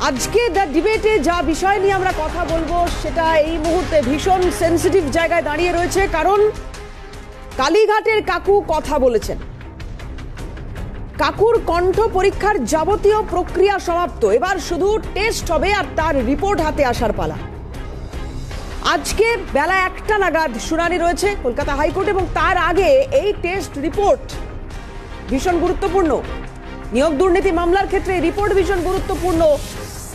আজকে দ্য ডিবেটে যা বিষয় নিয়ে আমরা কথা বলবো সেটা এই মুহূর্তে ভীষণ সেন্সিটিভ জায়গায় দাঁড়িয়ে রয়েছে, কারণ কালীঘাটের কাকু কথা বলেছেন। কাকুর কণ্ঠ পরীক্ষার যাবতীয় প্রক্রিয়া সমাপ্ত, এবার শুধু টেস্ট হবে আর তার রিপোর্ট হাতে আসার পালা। আজকে বেলা 1টা নাগাদ শুনানি রয়েছে কলকাতা হাইকোর্ট, এবং তার আগে এই টেস্ট রিপোর্ট ভীষণ গুরুত্বপূর্ণ। নিয়োগ দুর্নীতি মামলার ক্ষেত্রে রিপোর্ট ভীষণ গুরুত্বপূর্ণ।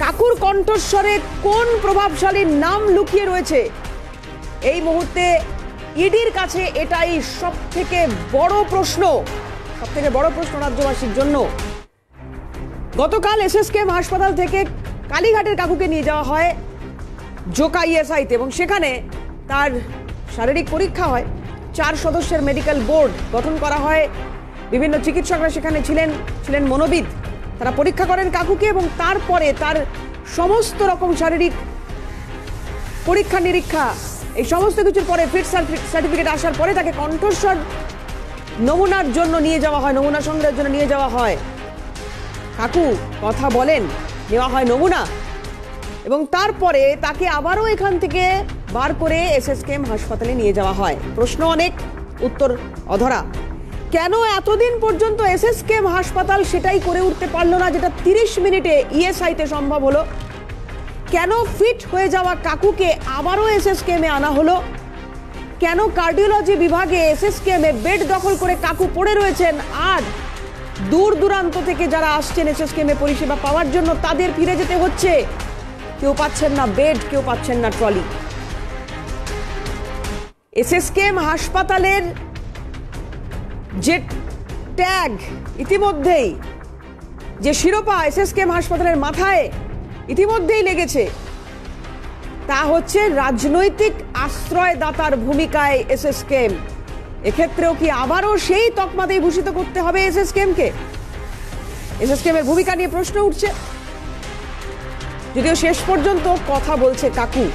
কাকুর কণ্ঠস্বরে কোন প্রভাবশালী নাম লুকিয়ে রয়েছে এই মুহূর্তে ইডির কাছে এটাই সবথেকে বড় প্রশ্ন, সবথেকে বড় প্রশ্ন রাজ্যবাসীর জন্য। গতকাল এসএসকেএম হাসপাতাল থেকে কালীঘাটের কাকুকে নিয়ে যাওয়া হয় জোকা ইএসআইতে, এবং সেখানে তার শারীরিক পরীক্ষা হয়। 4 সদস্যের মেডিকেল বোর্ড গঠন করা হয়। বিভিন্ন চিকিৎসকরা সেখানে ছিলেন মনোবিদ। তারা পরীক্ষা করেন কাকুকে, এবং তারপরে তার সমস্ত রকম শারীরিক পরীক্ষা নিরীক্ষা, এই সমস্ত কিছুর পরে ফিট সার্টিফিকেট আসার পরে তাকে কণ্ঠস্বর নমুনার জন্য নিয়ে যাওয়া হয়, নমুনা সংগ্রহের জন্য নিয়ে যাওয়া হয়। কাকু কথা বলেন, নেওয়া হয় নমুনা, এবং তারপরে তাকে আবারও এখান থেকে বার করে এসএসকেএম হাসপাতালে নিয়ে যাওয়া হয়। প্রশ্ন অনেক, উত্তর অধরা। কেন এতদিন পর্যন্ত এসএসকেএম হাসপাতাল সেটাই করে উঠতে পারলো না যেটা 30 মিনিটে ইএসআইতে সম্ভব হলো? কেন ফিট হয়ে যাওয়া কাকুকে আবারও এসএসকেএমে আনা হলো? কেন কার্ডিওলজি বিভাগে এসএসকেএমে বেড দখল করে কাকু পড়ে রয়েছেন, আর দূর দূরান্ত থেকে যারা আসছেন এসএসকেএমে পরিষেবা পাওয়ার জন্য তাদের ফিরে যেতে হচ্ছে? কেউ পাচ্ছেন না বেড, কেউ পাচ্ছেন না ট্রলি। এসএসকেএম হাসপাতালের যে ট্যাগ ইতিমধ্যেই, যে শিরোপা এসএসকেএম হাসপাতালের মাথায় ইতিমধ্যেই লেগেছে, তা হচ্ছে রাজনৈতিক আশ্রয়দাতার ভূমিকায় এসএসকেএম। এক্ষেত্রেও কি আবারও সেই তকমাতেই ভূষিত করতে হবে এসএসকেএমকে? এসএসকেএম এর ভূমিকা নিয়ে প্রশ্ন উঠছে, যদিও শেষ পর্যন্ত কথা বলছে কাকু।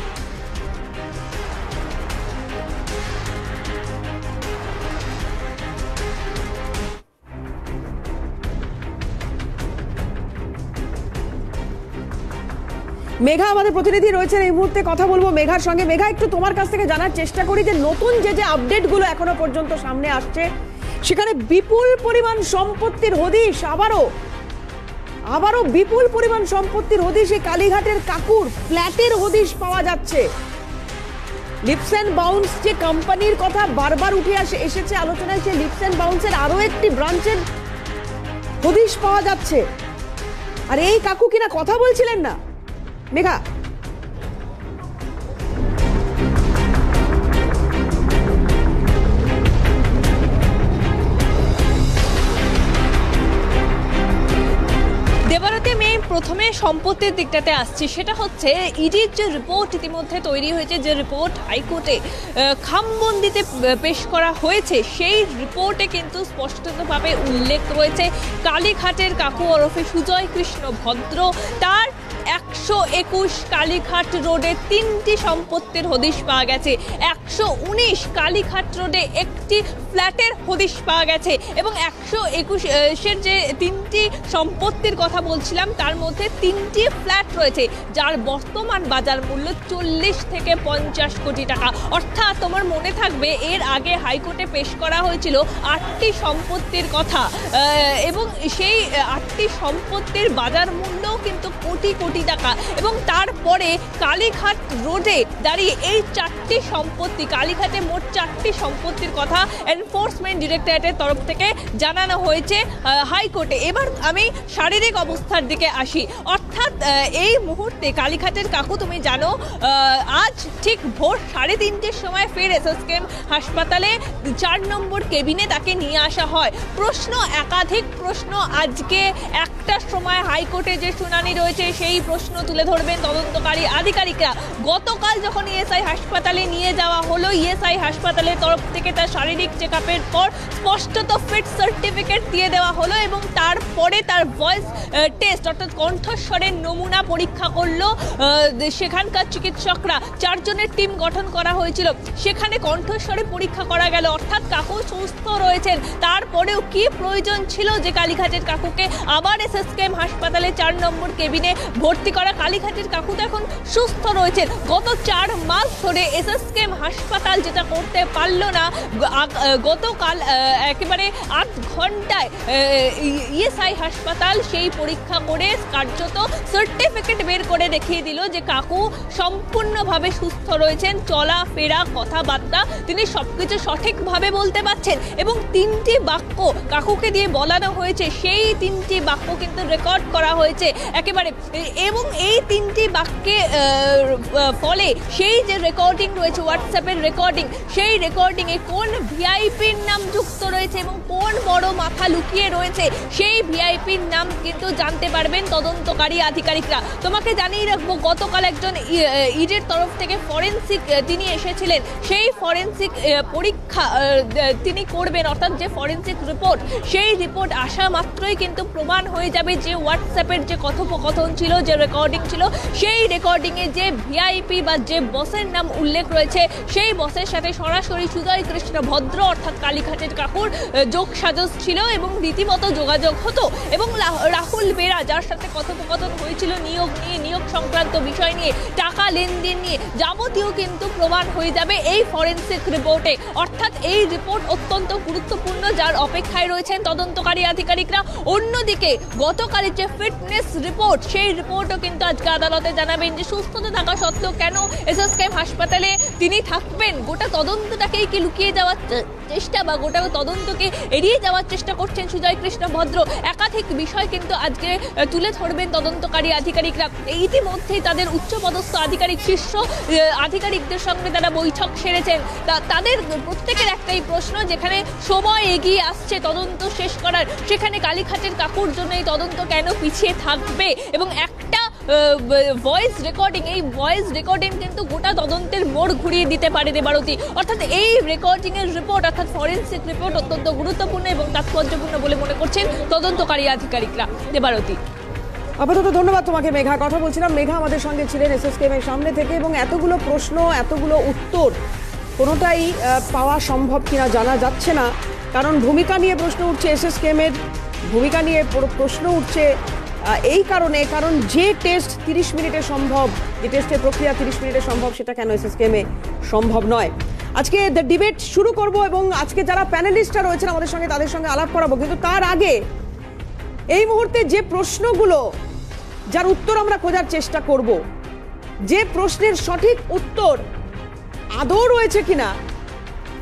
মেঘা আমাদের প্রতিনিধি রয়েছেন, এই মুহূর্তে কথা বলবো মেঘার সঙ্গে। মেঘা, একটু তোমার কাছ থেকে জানার চেষ্টা করি যে নতুন যে আপডেটগুলো এখনো পর্যন্ত সামনে আসছে, সেখানে বিপুল পরিমাণ সম্পত্তির হদিশ, আবারও বিপুল পরিমাণ সম্পত্তির হদিশ এই কালীঘাটের কাকুর ফ্ল্যাটের হদিশ পাওয়া যাচ্ছে। লিপস এন্ড বাউন্স যে কোম্পানির কথা বারবার উঠে এসেছে আলোচনায়, সেই লিপস এন্ড বাউন্সের আরো একটি ব্রাঞ্চের হদিশ পাওয়া যাচ্ছে। আর এই কাকু কিনা কথা বলছিলেন না। মেঘা, দেবারতী, আমি প্রথমে সম্পত্তির দিকটাতে আসছি। সেটা হচ্ছে ইডির যে রিপোর্ট ইতিমধ্যে তৈরি হয়েছে, যে রিপোর্ট হাইকোর্টে খামবন্দিতে পেশ করা হয়েছে, সেই রিপোর্টে কিন্তু স্পষ্টতভাবে উল্লেখ রয়েছে কালীঘাটের কাকু ওরফে সুজয় কৃষ্ণ ভদ্র, তার 121 কালীঘাট রোডে 3টি সম্পত্তির হদিশ পাওয়া গেছে, 119 কালীঘাট রোডে একটি ফ্ল্যাটের হদিশ পাওয়া গেছে, এবং 121-এর যে 3টি সম্পত্তির কথা বলছিলাম তার মধ্যে 3টি ফ্ল্যাট রয়েছে, যার বর্তমান বাজার মূল্য 40 থেকে 50 কোটি টাকা। অর্থাৎ তোমার মনে থাকবে এর আগে হাইকোর্টে পেশ করা হয়েছিল 8টি সম্পত্তির কথা, এবং সেই 8টি সম্পত্তির বাজার মূল্যও কিন্তু কোটি কোটি টাকা। এবং তারপরে কালীঘাট রোডে দাঁড়িয়ে এই 4টি সম্পত্তি, কালীঘাটে মোট 4টি সম্পত্তির কথা এনফোর্সমেন্ট ডিরেক্টরেটের তরফ থেকে জানানো হয়েছে হাইকোর্টে। এবার আমি শারীরিক অবস্থার দিকে আসি। অর্থাৎ এই মুহূর্তে কালীঘাটের কাকু, তুমি জানো, আজ ঠিক ভোর 3:30-র সময় ফের এসএসকেএম হাসপাতালে 4 নম্বর কেবিনে তাকে নিয়ে আসা হয়। প্রশ্ন, একাধিক প্রশ্ন আজকে 1টার সময় হাইকোর্টে যে শুনানি রয়েছে সেই প্রশ্ন তুলে ধরবেন তদন্তকারী আধিকারিকরা। গতকাল যখন ইএসআই হাসপাতালে নিয়ে যাওয়া হলো, ইএসআই হাসপাতালের তরফ থেকে তার শারীরিক চেক চেকআপের পর স্পষ্টত ফিট সার্টিফিকেট দিয়ে দেওয়া হলো এবং তারপরে তার ভয়েস টেস্ট অর্থাৎ কণ্ঠস্বরের নমুনা পরীক্ষা করলো সেখানকার চিকিৎসকরা। 4 জনের টিম গঠন করা হয়েছিল, সেখানে কণ্ঠস্বরে পরীক্ষা করা গেল, অর্থাৎ কাকু সুস্থ রয়েছেন। তারপরেও কি প্রয়োজন ছিল যে কালীঘাটের কাকুকে আবার এসএসকেএম হাসপাতালে 4 নম্বর কেবিনে ভর্তি করা? কালীঘাটের কাকু তো এখন সুস্থ রয়েছেন। গত 4 মাস ধরে এসএসকেএম হাসপাতাল যেটা করতে পারল না, গতকাল একেবারে 8 ঘন্টায় ইএসআই হাসপাতাল সেই পরীক্ষা করে কার্যত সার্টিফিকেট বের করে দেখিয়ে দিল যে কাকু সম্পূর্ণভাবে সুস্থ রয়েছেন, চলাফেরা কথাবার্তা তিনি সবকিছু সঠিকভাবে বলতে পারছেন এবং 3টি বাক্য কাকুকে দিয়ে বলানো হয়েছে, সেই 3টি বাক্য কিন্তু রেকর্ড করা হয়েছে একেবারে। এবং এই 3টি বাক্যে ফলে সেই যে রেকর্ডিং রয়েছে, হোয়াটসঅ্যাপের রেকর্ডিং, সেই রেকর্ডিংয়ে কোন ভিআইপির নাম যুক্ত রয়েছে এবং কোন বড় মাথা লুকিয়ে রয়েছে সেই ভিআইপির নাম কিন্তু জানতে পারবেন তদন্তকারী আধিকারিকরা। তোমাকে জানিয়ে রাখবো, গতকাল একজন ইডির তরফ থেকে ফরেন্সিক তিনি এসেছিলেন, সেই ফরেন্সিক পরীক্ষা তিনি করবেন, অর্থাৎ যে ফরেন্সিক রিপোর্ট, সেই রিপোর্ট আসা মাত্রই কিন্তু প্রমাণ হয়ে যাবে যে হোয়াটসঅ্যাপের যে কথোপকথন ছিল, যে রেকর্ডিং ছিল, সেই রেকর্ডিংয়ে যে ভিআইপি বা যে বসের নাম উল্লেখ রয়েছে, সেই বসের সাথে সরাসরি সুজয় কৃষ্ণ ভদ্র অর্থাৎ কালীঘাটের কাকুর যোগ সাজস ছিল এবং রীতিমতো যোগাযোগ হতো। এবং রাহুল বেরা, যার সাথে কথোপকথন হয়েছিল নিয়োগ নিয়ে, নিয়োগ সংক্রান্ত বিষয় নিয়ে, টাকা লেনদেন নিয়ে, যাবতীয় কিন্তু প্রমাণ হয়ে যাবে এই ফরেন্সিক রিপোর্টে। অর্থাৎ এই রিপোর্ট অত্যন্ত গুরুত্বপূর্ণ, যার অপেক্ষায় রয়েছেন তদন্তকারী আধিকারিকরা। অন্যদিকে গতকালের যে ফিটনেস রিপোর্ট, সেই রিপোর্টও কিন্তু আজকে আদালতে জানাবেন যে সুস্থতা থাকা সত্ত্বেও কেন এসএসকেএম হাসপাতালে তিনি থাকবেন। গোটা তদন্তটাকেই কি লুকিয়ে যাওয়ার চেষ্টা বা গোটা তদন্তকে এড়িয়ে যাওয়ার চেষ্টা করছেন সুজয় কৃষ্ণ ভদ্র? একাধিক বিষয় কিন্তু আজকে তুলে ধরবেন তদন্তকারী আধিকারিকরা। ইতিমধ্যেই তাদের উচ্চপদস্থ আধিকারিক, শীর্ষ আধিকারিকদের সঙ্গে তারা বৈঠক সেরেছেন। তাদের প্রত্যেকের একটাই প্রশ্ন, যেখানে সময় এগিয়ে আসছে তদন্ত শেষ করার, সেখানে কালীঘাটের কাকুর জন্য এই তদন্ত কেন পিছিয়ে থাকবে? এবং একটা ভয়েস রেকর্ডিং, এই ভয়েস রেকর্ডিং কিন্তু গোটা তদন্তের মোড় ঘুরিয়ে দিতে পারে দেবারতী। অর্থাৎ এই রেকর্ডিং এর রিপোর্ট অর্থাৎ ফরেন্সিক রিপোর্ট অত্যন্ত গুরুত্বপূর্ণ এবং তাৎপর্যপূর্ণ বলে মনে করছেন তদন্তকারী আধিকারিকরা। দেবারতী, আপাতত ধন্যবাদ তোমাকে মেঘা। কথা বলছিলাম, মেঘা আমাদের সঙ্গে ছিলেন এসএসকেএম এর সামনে থেকে, এবং এতগুলো প্রশ্ন, এতগুলো উত্তর কোনোটাই পাওয়া সম্ভব কিনা জানা যাচ্ছে না, কারণ ভূমিকা নিয়ে প্রশ্ন উঠছে, এসএসকেএম এর ভূমিকা নিয়ে প্রশ্ন উঠছে এই কারণ যে টেস্ট 30 মিনিটে সম্ভব, যে টেস্টের প্রক্রিয়া 30 মিনিটে সম্ভব, সেটা কেন এসএসকেএম এ সম্ভব নয়। আজকে ডিবেট শুরু করব এবং আজকে যারা প্যানেলিস্টরা রয়েছেন আমাদের সঙ্গে, তাদের সঙ্গে আলাপ করাবো। কিন্তু তার আগে এই মুহূর্তে যে প্রশ্নগুলো, যার উত্তর আমরা খোঁজার চেষ্টা করব, যে প্রশ্নের সঠিক উত্তর আদৌ রয়েছে কিনা,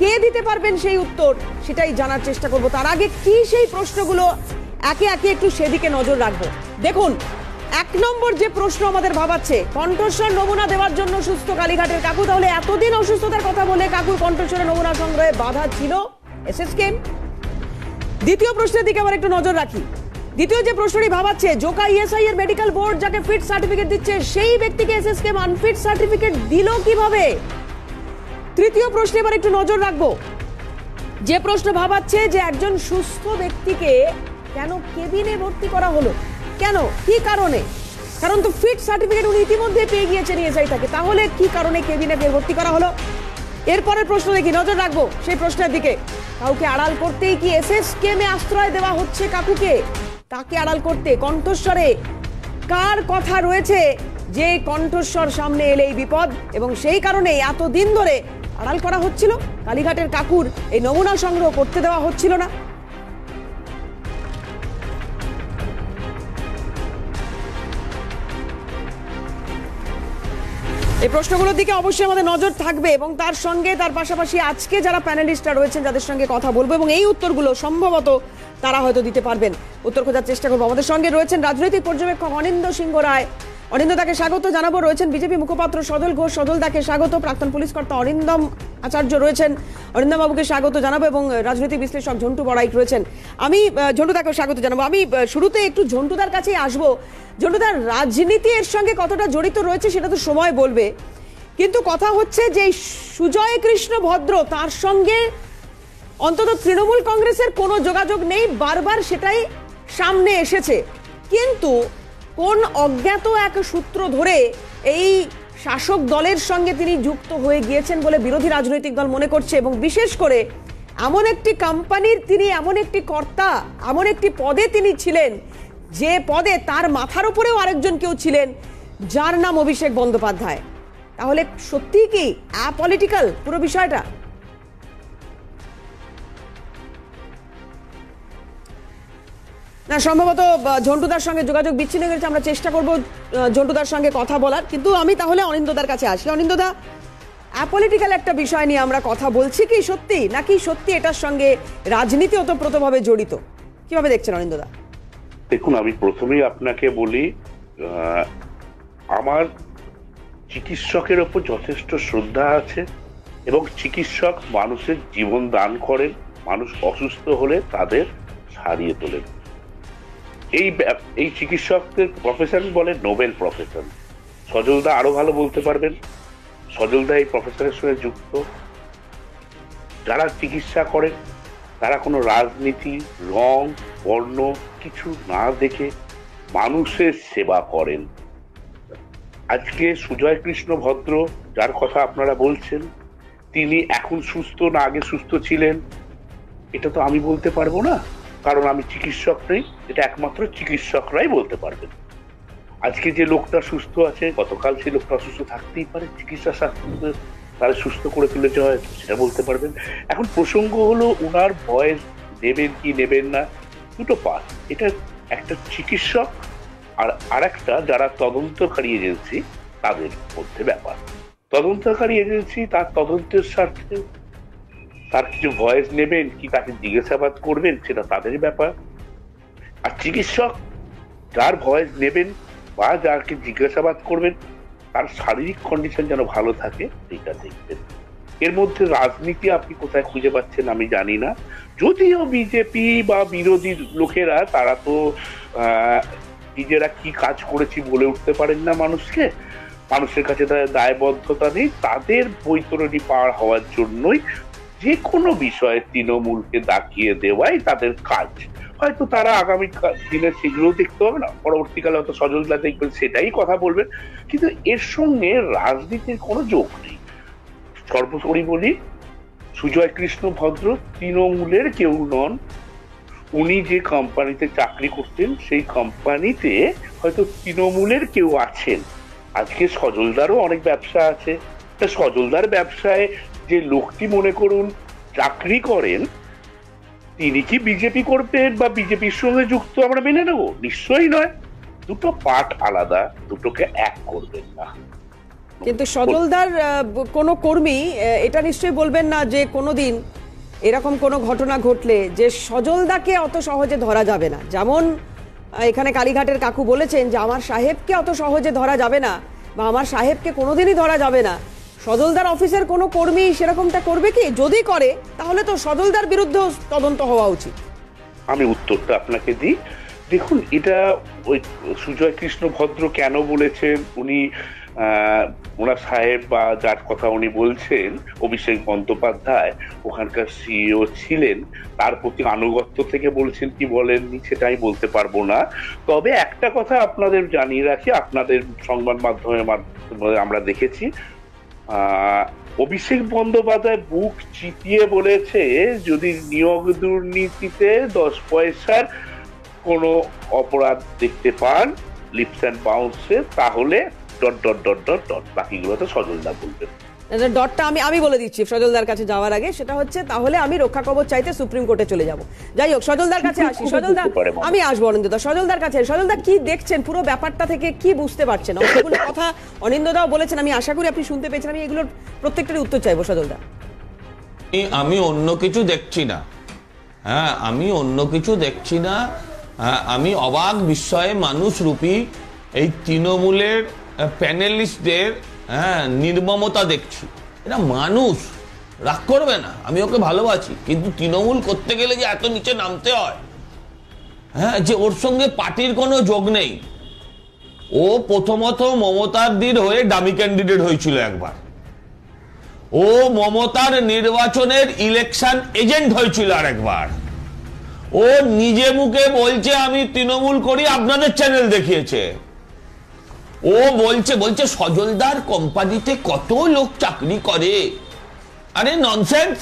কে দিতে পারবেন সেই উত্তর, সেটাই জানার চেষ্টা করব। তার আগে কি সেই প্রশ্নগুলো, একে একে একটু সেদিকে নজর রাখবো। দেখুন, 1 নম্বর যে প্রশ্ন আমাদের ভাবাচ্ছে, কণ্ঠস্বর নমুনা দেওয়ার জন্য সুস্থ কালীঘাটের কাকু, তাহলে এতদিন অসুস্থতার কথা বলে কাকুর কণ্ঠস্বরের নমুনা সংগ্রহে বাধা ছিল এসএসকেএম। দ্বিতীয় প্রশ্নের দিকে আবার একটু নজর রাখি। দ্বিতীয় যে প্রশ্নটি ভাবাচ্ছে, জোকা ইএসআই এর মেডিকেল বোর্ড যাকে ফিট সার্টিফিকেট দিচ্ছে, সেই ব্যক্তিকে এসএসকেএম আনফিট সার্টিফিকেট দিল কিভাবে? তৃতীয় প্রশ্নে এবার একটু নজর রাখবো, যে প্রশ্ন ভাবাচ্ছে যে একজন সুস্থ ব্যক্তিকে কেন কেবিনে ভর্তি করা হলো, কেন, কি কারণে? কারণ তো ফিট সার্টিফিকেট উনি ইতিমধ্যে পেয়ে গিয়েছেন ইএসআই থেকে, তাহলে কি কারণে কেবিনে ভর্তি করা হলো? এরপরের প্রশ্ন দেখি, নজর রাখবো সেই প্রশ্নের দিকে। কাউকে আড়াল করতেই কি এসএসকেএম এ আশ্রয় দেওয়া হচ্ছে কাকুকে? তাকে আড়াল করতে কণ্ঠস্বরে কার কথা রয়েছে যে কণ্ঠস্বর সামনে এলেই বিপদ, এবং সেই কারণে এতদিন ধরে আড়াল করা হচ্ছিল, কালীঘাটের কাকুর এই নমুনা সংগ্রহ করতে দেওয়া হচ্ছিল না। এই প্রশ্নগুলোর দিকে অবশ্যই আমাদের নজর থাকবে, এবং তার সঙ্গে তার পাশাপাশি আজকে যারা প্যানেলিস্টরা রয়েছেন যাদের সঙ্গে কথা বলবো, এবং এই উত্তরগুলো সম্ভবত তারা হয়তো দিতে পারবেন, উত্তর খোঁজার চেষ্টা করবো। আমাদের সঙ্গে রয়েছেন রাজনৈতিক পর্যবেক্ষক অনিন্দ সিংহ রায়। অনিন্দদাকে স্বাগত জানাবো। রয়েছেন বিজেপি মুখপাত্র সজল ঘোষ, সজলদাকে স্বাগত। প্রাক্তন পুলিশ কর্তা অরিন্দম আচার্য রয়েছেন, অরিন্দম বাবুকে স্বাগত জানাবো, এবং রাজনৈতিক বিশ্লেষক ঝন্টু বড়াইক রয়েছেন। আমি ঝন্টুদাকেও স্বাগত জানাবো। আমি শুরুতে একটু ঝন্টুদার কাছেই আসবো। ঝন্টুদার রাজনীতি এর সঙ্গে কতটা জড়িত রয়েছে সেটা তো সময় বলবে, কিন্তু কথা হচ্ছে যে সুজয় কৃষ্ণ ভদ্র, তার সঙ্গে অন্তত তৃণমূল কংগ্রেসের কোনো যোগাযোগ নেই, বারবার সেটাই সামনে এসেছে। কিন্তু কোন অজ্ঞাত এক সূত্র ধরে এই শাসক দলের সঙ্গে তিনি যুক্ত হয়ে গিয়েছেন বলে বিরোধী রাজনৈতিক দল মনে করছে, এবং বিশেষ করে এমন একটি কোম্পানির তিনি এমন একটি কর্তা, এমন একটি পদে তিনি ছিলেন যে পদে তার মাথার উপরেও আরেকজন কেউ ছিলেন যার নাম অভিষেক বন্দ্যোপাধ্যায়। তাহলে সত্যি কি অ্যাপলিটিক্যাল পুরো বিষয়টা? না, সম্ভবত ঝন্টুদার সঙ্গে যোগাযোগ বিচ্ছিন্ন হয়েছে, আমরা চেষ্টা করব ঝন্টুদার সঙ্গে কথা বলার। কিন্তু আমি তাহলে অনিন্দদার কাছে আসি। অনিন্দদা, অ্যাপলিটিক্যাল একটা বিষয় নিয়ে আমরা কথা বলছি কি সত্যি, নাকি সত্যি এটার সঙ্গে রাজনীতি ওতপ্রোতভাবে জড়িত? কিভাবে দেখছেন অনিন্দদা? দেখুন, আমি প্রথমেই আপনাকে বলি, আমার চিকিৎসকের ওপর যথেষ্ট শ্রদ্ধা আছে এবং চিকিৎসক মানুষের জীবন দান করেন, মানুষ অসুস্থ হলে তাদের সারিয়ে তোলেন। এই চিকিৎসকদের প্রফেশন বলে নোবেল প্রফেশন। সজলদা আরো ভালো বলতে পারবেন, সজলদা এই প্রফেশনের সঙ্গে যুক্ত। যারা চিকিৎসা করেন তারা কোনো রাজনীতি, রং, বর্ণ কিছু না দেখে মানুষের সেবা করেন। আজকে সুজয় কৃষ্ণ ভদ্র, যার কথা আপনারা বলছেন, তিনি এখন সুস্থ না আগে সুস্থ ছিলেন এটা তো আমি বলতে পারবো না, কারণ আমি চিকিৎসক নই। এটা একমাত্র চিকিৎসকরাই বলতে পারবেন। আজকে যে লোকটা সুস্থ আছে, গতকাল সেই লোকটা অসুস্থ থাকতেই পারে, চিকিৎসা শাস্ত্র তারা সুস্থ করে তুলেছে হয়তো, সেটা বলতে পারবেন। এখন প্রসঙ্গ হলো উনার ভয়েস নেবেন কি নেবেন না, দুটো পার্ট। এটা একটা চিকিৎসক আর একটা যারা তদন্তকারী এজেন্সি, তাদের মধ্যে ব্যাপার। তদন্তকারী এজেন্সি তার তদন্তের স্বার্থে তার কিছু ভয়েস নেবেন কি তাকে জিজ্ঞাসাবাদ করবেন, সেটা তাদের ব্যাপার। আর চিকিৎসক যার ভয়েস নেবেন বা যাকে জিজ্ঞাসাবাদ করবেন তার শারীরিক কন্ডিশন যেন ভালো থাকে সেটা দেখবেন। এর মধ্যে রাজনীতি আপনি কোথায় খুঁজে পাচ্ছেন আমি জানি না। যদিও বিজেপি বা বিরোধী লোকেরা তারা তো নিজেরা কি কাজ করেছি বলে উঠতে পারেন না মানুষকে, মানুষের কাছে তাদের দায়বদ্ধতা নেই, তাদের বৈতরণী পার হওয়ার জন্যই যে কোনো বিষয়ে তৃণমূলকে দাকিয়ে দেওয়াই তাদের কাজ। হয়তো তারা আগামী দিনে সেগুলো দেখতে হবে না, পরবর্তীকালে হয়তো সজলদা দেখবেন সেটাই কথা বলবেন, কিন্তু এর সঙ্গে রাজনীতির কোনো যোগ নেই। সর্বোপরি বলি, সুজয় কৃষ্ণ ভদ্র তৃণমূলের কেউ নন। উনি যে কোম্পানিতে চাকরি করতেন সেই কোম্পানিতে হয়তো তৃণমূলের কেউ আছেন। আজকে সজলদারও অনেক ব্যবসা আছে, সজলদার ব্যবসায় যে লোকটি মনে করুন চাকরি করেন, তিনি কি বিজেপি করবেন বা বিজেপির সঙ্গে যুক্ত আমরা মেনে নেব? নিশ্চয়ই নয়। দুটো পার্ট আলাদা, দুটোকে এক করবেন না। কিন্তু সজলদার কোনো কর্মী এটা নিশ্চয়ই বলবেন না যে কোনোদিন এরকম কোনো ঘটনা ঘটলে যে সজলদাকে অত সহজে ধরা যাবে না। যেমন এখানে কালীঘাটের কাকু বলেছেন যে আমার সাহেবকে অত সহজে ধরা যাবে না, বা আমার সাহেবকে কোনোদিনই ধরা যাবে না। সজলদার অফিসের কোনো কর্মী সেরকমটা করবে কি? যদি করে তাহলে তো সজলদার বিরুদ্ধেও তদন্ত হওয়া উচিত। আমি উত্তরটা আপনাকে দিই। দেখুন, এটা ওই সুজয় কৃষ্ণ ভদ্র কেন বলেছেন, উনি ওনার সাহেব বা যার কথা উনি বলছেন অভিষেক বন্দ্যোপাধ্যায় ওখানকার সিইও ছিলেন, তার প্রতি আনুগত্য থেকে বলছেন কি বলেননি সেটা আমি বলতে পারবো না। তবে একটা কথা আপনাদের জানিয়ে রাখি, আপনাদের সংবাদ মাধ্যমে আমরা দেখেছি অভিষেক বন্দ্যোপাধ্যায় বুক চিতিয়ে বলেছে যদি নিয়োগ দুর্নীতিতে 10 পয়সার কোনো অপরাধ দেখতে পান লিপস অ্যান্ড বাউন্সে, তাহলে ... বাকিগুলো তো সজলদা বলবেন। ডটটা আমি বলে দিচ্ছি সজলদার কাছে যাওয়ার আগে, সেটা হচ্ছে তাহলে আমি রক্ষা কবচ চাইতে সুপ্রিম কোর্টে চলে যাব। যাই হোক, সজলদার কাছে আসি। সজলদা, আমি আসবো অনিন্দদা। সজলদার কাছে, সজলদা কি দেখছেন পুরো ব্যাপারটা থেকে, কি বুঝতে পারছেন? অনেকগুলো কথা অনিন্দদাও বলেছেন, আমি আশা করি আপনি শুনতে পেয়েছেন। আমি এগুলোর প্রত্যেকটারই উত্তর চাইবো সজলদা। আমি অন্য কিছু দেখছি না, হ্যাঁ আমি অন্য কিছু দেখছি না। আমি অবাক বিস্ময়ে মানুষ রূপী এই তৃণমূলের প্যানেলিস্টদের নির্মমতা দেখছি। এটা মানুষ রাগ করবে না, আমি ওকে ভালোবাসি, কিন্তু তৃণমূল করতে গেলে যে এত নিচে নামতে হয়, যে ওর সঙ্গে পার্টির কোনো যোগ নেই। ও প্রথমত মমতাদির হয়ে ডামি ক্যান্ডিডেট হয়েছিল একবার, ও মমতার নির্বাচনের ইলেকশন এজেন্ট হয়েছিল আরেকবার। ও নিজে মুখে বলছে আমি তৃণমূল করি, আপনাদের চ্যানেল দেখিয়েছে। ও বলছে সজলদার কোম্পানিতে কত লোক চাকরি করে। আরে ননসেন্স,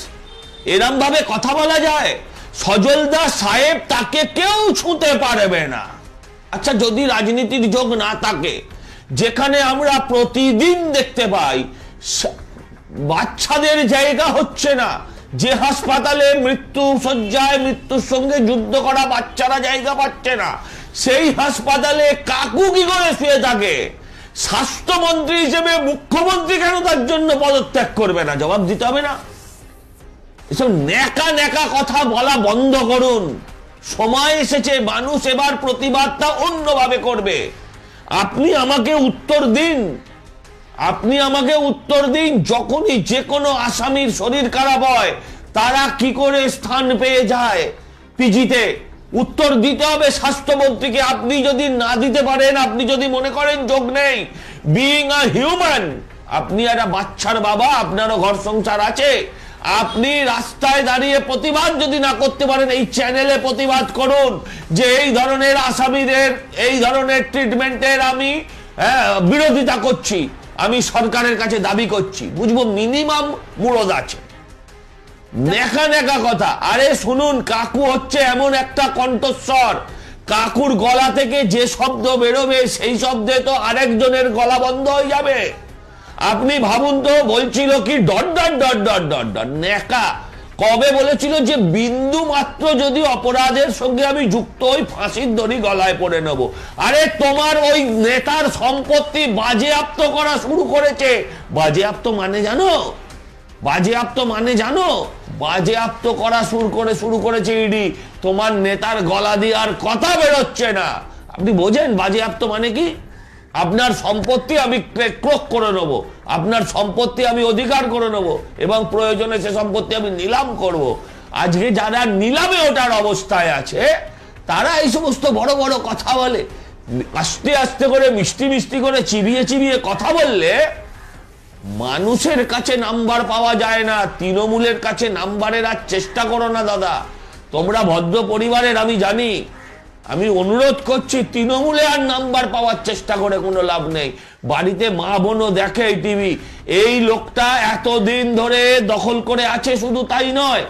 এরম ভাবে কথা বলা যায়? সজলদা সাহেব তাকে কেউ ছুঁতে পারবে না। আচ্ছা, যদি রাজনীতির যোগ না থাকে, যেখানে আমরা প্রতিদিন দেখতে পাই বাচ্চাদের জায়গা হচ্ছে না, যে হাসপাতালে মৃত্যু শয্যায় মৃত্যুর সঙ্গে যুদ্ধ করা বাচ্চারা জায়গা পাচ্ছে না, সেই হাসপাতালে কাকু কি করে শুয়ে থাকে? স্বাস্থ্যমন্ত্রী হিসেবে মুখ্যমন্ত্রী কেন তার জন্য পদত্যাগ করবে না? জবাব দিতে হবে না? এসব নেকা নেকা কথা বলা বন্ধ করুন। সময় এসেছে, মানুষ এবার প্রতিবাদটা অন্যভাবে করবে। আপনি আমাকে উত্তর দিন, যখনই যে কোনো আসামির শরীর খারাপ হয় তারা কি করে স্থান পেয়ে যায় পিজিতে, উত্তর দিতে হবে স্বাস্থ্যমন্ত্রীকে। আপনি যদি না দিতে পারেন, আপনি যদি মনে করেন যোগ নেই, বিইং আ হিউম্যান, আপনি একটা বাচ্চার বাবা, আপনারও ঘর সংসার আছে, আপনি রাস্তায় দাঁড়িয়ে প্রতিবাদ যদি না করতে পারেন, এই চ্যানেলে প্রতিবাদ করুন যে এই ধরনের আসামিদের এই ধরনের ট্রিটমেন্টের আমি বিরোধিতা করছি, আমি সরকারের কাছে দাবি করছি। বুঝবো মিনিমাম মুরদ আছে। নেকা নেকা কথা। আরে শুনুন, কাকু হচ্ছে এমন একটা কণ্ঠস্বর, কাকুর গলা থেকে যে শব্দ বেরোবে সেই শব্দে তো আরেকজনের গলা বন্ধ হয়ে যাবে। আপনি ভাবুন তো, বলছিল কি dot dot dot dot dot dot নেকা। কবে বলেছিল যে বিন্দু মাত্র যদি অপরাধের সঙ্গে আমি যুক্ত হই, ফাঁসির দড়ি গলায় পড়ে নেব। আরে তোমার ওই নেতার সম্পত্তি বাজেয়াপ্ত করা শুরু করেছে। বাজেয়াপ্ত মানে জানো? বাজেয়াপ্ত করা শুরু করেছে ইডি। তোমার নেতার গলা দিয়ে আর কথা বেরোচ্ছে না। আপনি বোঝেন বাজেয়াপ্ত মানে কি? আপনার সম্পত্তি আমি ক্রোক করে নেব, আপনার সম্পত্তি আমি অধিকার করে নেব, এবং প্রয়োজনে সে সম্পত্তি আমি নিলাম করব। আজকে যারা নিলামে ওঠার অবস্থায় আছে তারা এই সমস্ত বড় বড় কথা বলে। আস্তে আস্তে করে মিষ্টি করে চিবিয়ে কথা বললে মানুষের কাছে নাম্বার পাওয়া যায় না। তৃণমূলের কাছে নাম্বারের আর চেষ্টা করো না দাদা। তোমরা ভদ্র পরিবারের আমি জানি, আমি অনুরোধ করছি, তৃণমূলে আর নাম্বার পাওয়ার চেষ্টা করে কোনো লাভ নেই। বাড়িতে মা বোনও দেখে এই টিভি। এই লোকটা এতদিন ধরে দখল করে আছে, শুধু তাই নয়,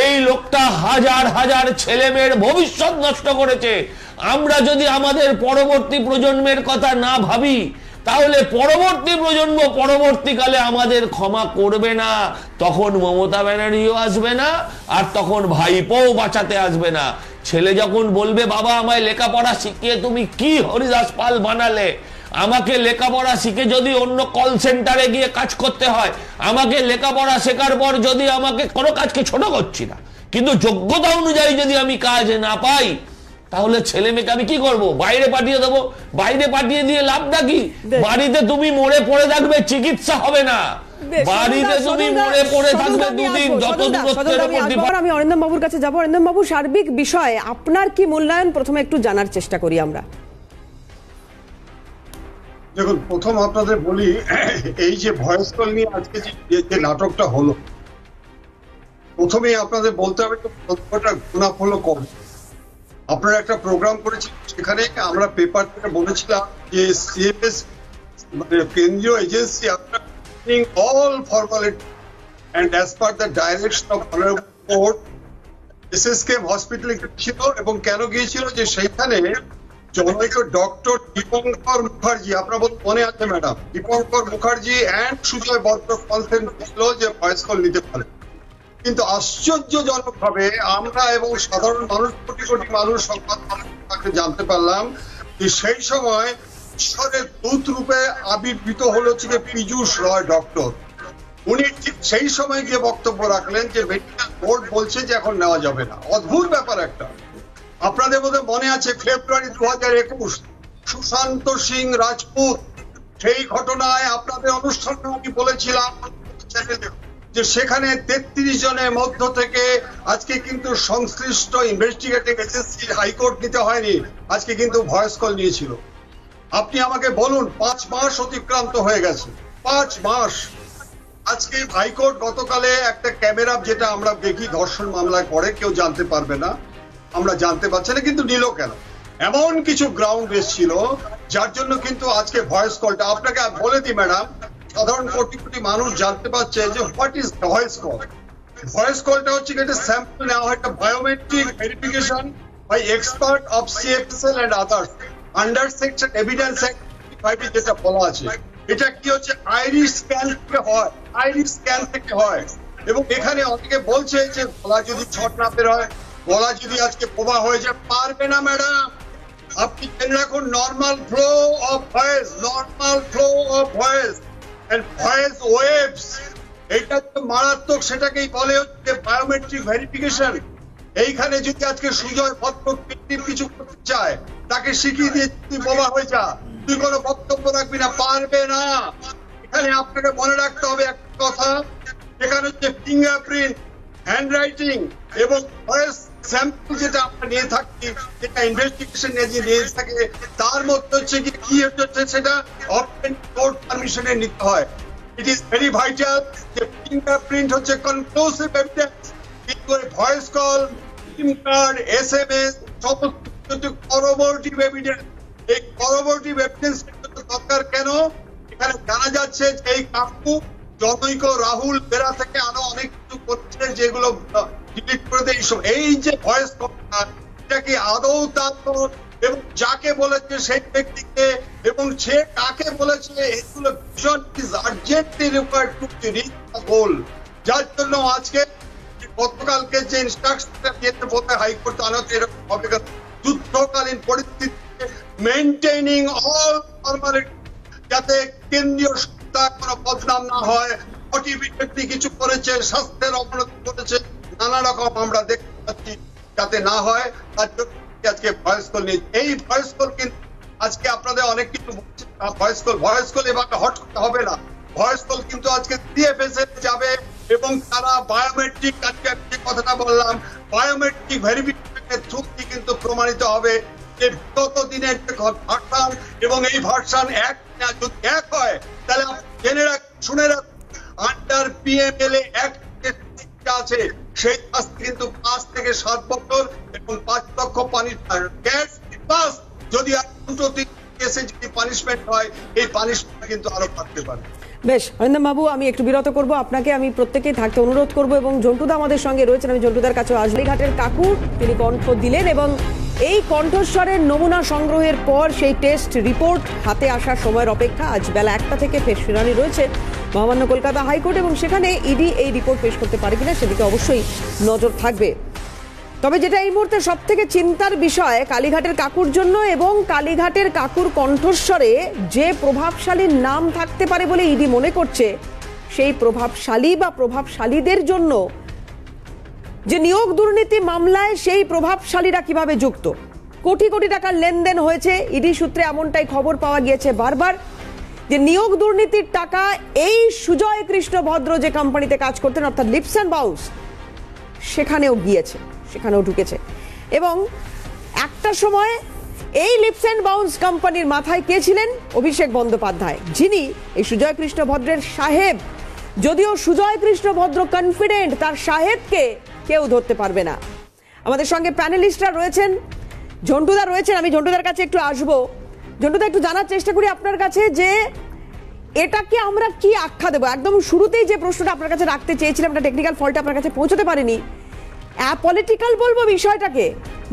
এই লোকটা হাজার হাজার ছেলে মেয়ের ভবিষ্যৎ নষ্ট করেছে। আমরা যদি আমাদের পরবর্তী প্রজন্মের কথা না ভাবি, তাহলে পরবর্তী প্রজন্ম পরবর্তীকালে আমাদের ক্ষমা করবে না। তখন মমতা ব্যানার্জিও আসবে না, আর তখন ভাইপোও বাঁচাতে আসবে না। ছেলে যখন বলবে বাবা আমায় লেখাপড়া শিখিয়ে তুমি কি হরিদাস পাল বানালে, আমাকে লেখাপড়া শিখে যদি অন্য কল সেন্টারে গিয়ে কাজ করতে হয়, আমাকে লেখাপড়া শেখার পর যদি আমাকে কোনো কাজকে ছোট করছি না, কিন্তু যোগ্যতা অনুযায়ী যদি আমি কাজ না পাই, তাহলে ছেলে মেয়েকে আমি কি করবো? বাইরে পাঠিয়ে দেবো। বাইরে পাঠিয়ে দিয়ে লাভটা কি? বাড়িতে তুমি মরে পড়ে থাকবে, চিকিৎসা হবে না। বাড়িতে তুমি মরে পড়ে থাকবে দুদিন, যত দূরত্বের উপর। আমি অরিন্দম বাবুর কাছে যাবো। অরিন্দম বাবু, সার্বিক বিষয়ে আপনার কি মূল্যায়ন প্রথমে একটু জানার চেষ্টা করি আমরা। দেখুন, প্রথম আপনাদের বলি, এই যে ভয়েস কল নিয়ে আজকে যে নাটকটা হলো, প্রথমেই আপনাদের বলতে হবে গুণাফ হলো কম। আপনারা একটা প্রোগ্রাম করেছিলেন, সেখানে আমরা পেপার থেকে বলেছিলাম যে সিএমএস মানে কেন্দ্রীয় agency all formality and as per the direction of honorable court SSKM হসপিটালে গিয়েছিল। এবং কেন গিয়েছিল? যে সেইখানে জনৈক ডক্টর দীপঙ্কর মুখার্জি, আপনার মনে আছে madam, Dipankar Mukherjee and Sujoy Bhadra consent ছিল যে ভয়েস কল নিতে পারে। কিন্তু আশ্চর্যজনক ভাবে আমরা এবং সাধারণ মানুষ, কোটি কোটি মানুষ, সংবাদ মানুষ জানতে পারলাম যে সেই সময় ঈশ্বরের দূত রূপে আবির্ভূত হলো যে পীযূষ রয় ডক্টর। উনি ঠিক সেই সময় গিয়ে বক্তব্য রাখলেন যে মেডিকেল বোর্ড বলছে যে এখন নেওয়া যাবে না। অদ্ভুত ব্যাপার একটা। আপনাদের মধ্যে মনে আছে ফেব্রুয়ারি 2021 সুশান্ত সিং রাজপুত, সেই ঘটনায় আপনাদের অনুষ্ঠানে আমি বলেছিলাম যে সেখানে 33 জনের মধ্য থেকে আজকে কিন্তু সংশ্লিষ্ট ইনভেস্টিগেটিং এজেন্সি হাইকোর্ট নিতে হয়নি, আজকে কিন্তু ভয়েস কল নিয়েছিল। আপনি আমাকে বলুন, 5 মাস অতিক্রান্ত হয়ে গেছে, 5 মাস। আজকে হাইকোর্ট গতকালে একটা ক্যামেরা, যেটা আমরা দেখি ধর্ষণ মামলায় করে কেউ জানতে পারবে না, আমরা জানতে পারছি না, কিন্তু নিল কেন? এমন কিছু গ্রাউন্ড এসেছিল যার জন্য কিন্তু আজকে ভয়েস কলটা আপনাকে বলে দিই ম্যাডাম, সাধারণ কোটি কোটি মানুষ জানতে পারছে যে what is voice call. Voice কলটা হচ্ছে একটা স্যাম্পল নেওয়া হয়, একটা biometric verification by expert of CFSL and others under section evidence act 55 যেটা বলা আছে। এটা কি হচ্ছে আইরিশ স্ক্যান থেকে হয়, আইরিশ স্ক্যান থেকে হয়। এবং এখানে অনেকে বলছে যে গলা যদি ছট না বের হয়, গলা যদি আজকে প্রবাহ হয়ে যায়, পারবে না ম্যাডাম। আপনি জেনে রাখুন normal flow of voice, normal flow of voice and voice waves, এটা তো মারাত্মক, সেটাকেই বলে হচ্ছে বায়োমেট্রিক ভেরিফিকেশন। এইখানে যদি আজকে সুজয় ভদ্র কিছু করতে চায়, তাকে শিখিয়ে দিয়ে তুই বোমা হয়ে যা, তুই কোনো বক্তব্য রাখবি না, পারবে না। এখানে আপনাকে মনে রাখতে হবে একটা কথা, এখানে হচ্ছে ফিঙ্গারপ্রিন্ট, হ্যান্ডরাইটিং এবং ভয়েস স্যাম্পল যেটা আমরা নিয়ে থাকি, যেটা ইনভেস্টিগেশন নিয়ে থাকে, তার মধ্যে হচ্ছে কি হচ্ছে সেটা কোর্ট পারমিশনে নিতে হয়। ইট ইজ ভেরি ভাইটাল যে ফিঙ্গারপ্রিন্ট হচ্ছে কনক্লুসিভ এভিডেন্স, কিন্তু ভয়েস কল, সিম কার্ড, এসএমএস সমস্ত করোবোরেটিভ এভিডেন্স। এই করোবোরেটিভ এভিডেন্স দরকার কেন? এখানে জানা যাচ্ছে যে এই কাকু জনৈক রাহুল বেরা থেকে আরো অনেক কিছু করছে যেগুলো ডিলিট করে দেয়। এইসব এই যে ভয়েস কলটা, এটা কি আদৌ তার এবং যাকে বলেছে সেই ব্যক্তিকে এবং সে কাকে বলেছে, এগুলো ভীষণ urgently required to reach the গোল। যার জন্য আজকে গতকালকে যে ইনস্ট্রাকশনটা দিয়েছে বলতে হাইকোর্ট আদালত এরকম হবে, যুদ্ধকালীন পরিস্থিতিতে মেইনটেইনিং অল ফর্মালিটি, যাতে কেন্দ্রীয় সরকার কোনো বদনাম না হয়, মোটিভেটলি কিছু করেছে, স্বাস্থ্যের অবনতি করেছে, নানা রকম আমরা দেখতে পাচ্ছি, যাতে না হয় তার জন্য আজকে ভয়েস কল নিয়ে। এই ভয়েস কল কিন্তু আজকে আপনাদের অনেক কিছু বলছে, ভয়েস কল এভাবে হট করতে হবে না। ভয়েস কল কিন্তু আজকে সিএফএসএল যাবে এবং তারা বায়োমেট্রিক, আজকে যে কথাটা বললাম, বায়োমেট্রিক ভেরিফিকেশনের থ্রুতে কিন্তু প্রমাণিত হবে যে বিগত দিনের যে ভার্সন এবং এই ভার্সন যদি এক হয়, তাহলে জেনে রাখুন, শুনে রাখুন, আন্ডার পিএমএলএ অ্যাক্ট আছে সেই শাস্তি কিন্তু 5 থেকে 7 বছর এবং 5 লক্ষ পানিশমেন্ট, যদি কেসে যদি পানিশমেন্ট হয়, এই পানিশমেন্ট কিন্তু আরো বাড়তে পারে। বেশ, অরিন্দম বাবু, আমি একটু বিরত করব আপনাকে, আমি প্রত্যেকেই থাকতে অনুরোধ করব এবং জন্টুদা আমাদের সঙ্গে রয়েছেন, আমি জন্টুদার কাছে আজলিঘাটের কাকু তিনি কণ্ঠ দিলেন এবং এই কণ্ঠস্বরের নমুনা সংগ্রহের পর সেই টেস্ট রিপোর্ট হাতে আসার সময়ের অপেক্ষা। আজ বেলা 1টা থেকে ফের শুনানি রয়েছে মহামান্য কলকাতা হাইকোর্ট এবং সেখানে ইডি এই রিপোর্ট পেশ করতে পারে কিনা সেদিকে অবশ্যই নজর থাকবে। তবে যেটা এই মুহূর্তে সব থেকে চিন্তার বিষয় কালীঘাটের কাকুর জন্য, এবং কালীঘাটের কাকুর কণ্ঠস্বরে যে প্রভাবশালীর নাম থাকতে পারে বলে ইডি মনে করছে, সেই প্রভাবশালী বা প্রভাবশালীদের জন্য যে নিয়োগ দুর্নীতি মামলায় সেই প্রভাবশালীরা কিভাবে যুক্ত, কোটি কোটি টাকার লেনদেন হয়েছে। ইডি সূত্রে এমনটাই খবর পাওয়া গিয়েছে বারবার যে নিয়োগ দুর্নীতির টাকা এই সুজয় কৃষ্ণ ভদ্র যে কোম্পানিতে কাজ করতেন অর্থাৎ লিপস অ্যান্ড বাউন্স, সেখানেও গিয়েছে, সেখানেও ঢুকেছে। এবং একটা সময় এই লিপস অ্যান্ড বাউন্স কোম্পানির মাথায় কে ছিলেন? অভিষেক বন্দ্যোপাধ্যায়, যিনি এই সুজয় কৃষ্ণ ভদ্রের সাহেব। যদিও সুজয় কৃষ্ণ ভদ্র কনফিডেন্ট তার সাহেবকে কেউ ধরতে পারবে না। আমাদের সঙ্গে প্যানেলিস্টরা রয়েছেন, ঝন্টুদা রয়েছেন, আমি ঝন্টুদার কাছে একটু আসবো। ঝন্টুদা, একটু জানার চেষ্টা করি আপনার কাছে যে এটাকে আমরা কি আখ্যা দেবো? একদম শুরুতেই যে প্রশ্নটা আপনার কাছে রাখতে চেয়েছিলাম, একটা টেকনিক্যাল ফল্টে আপনার কাছে পৌঁছতে পারিনি, পলিটিক্যাল বলবো বিষয়টাকে,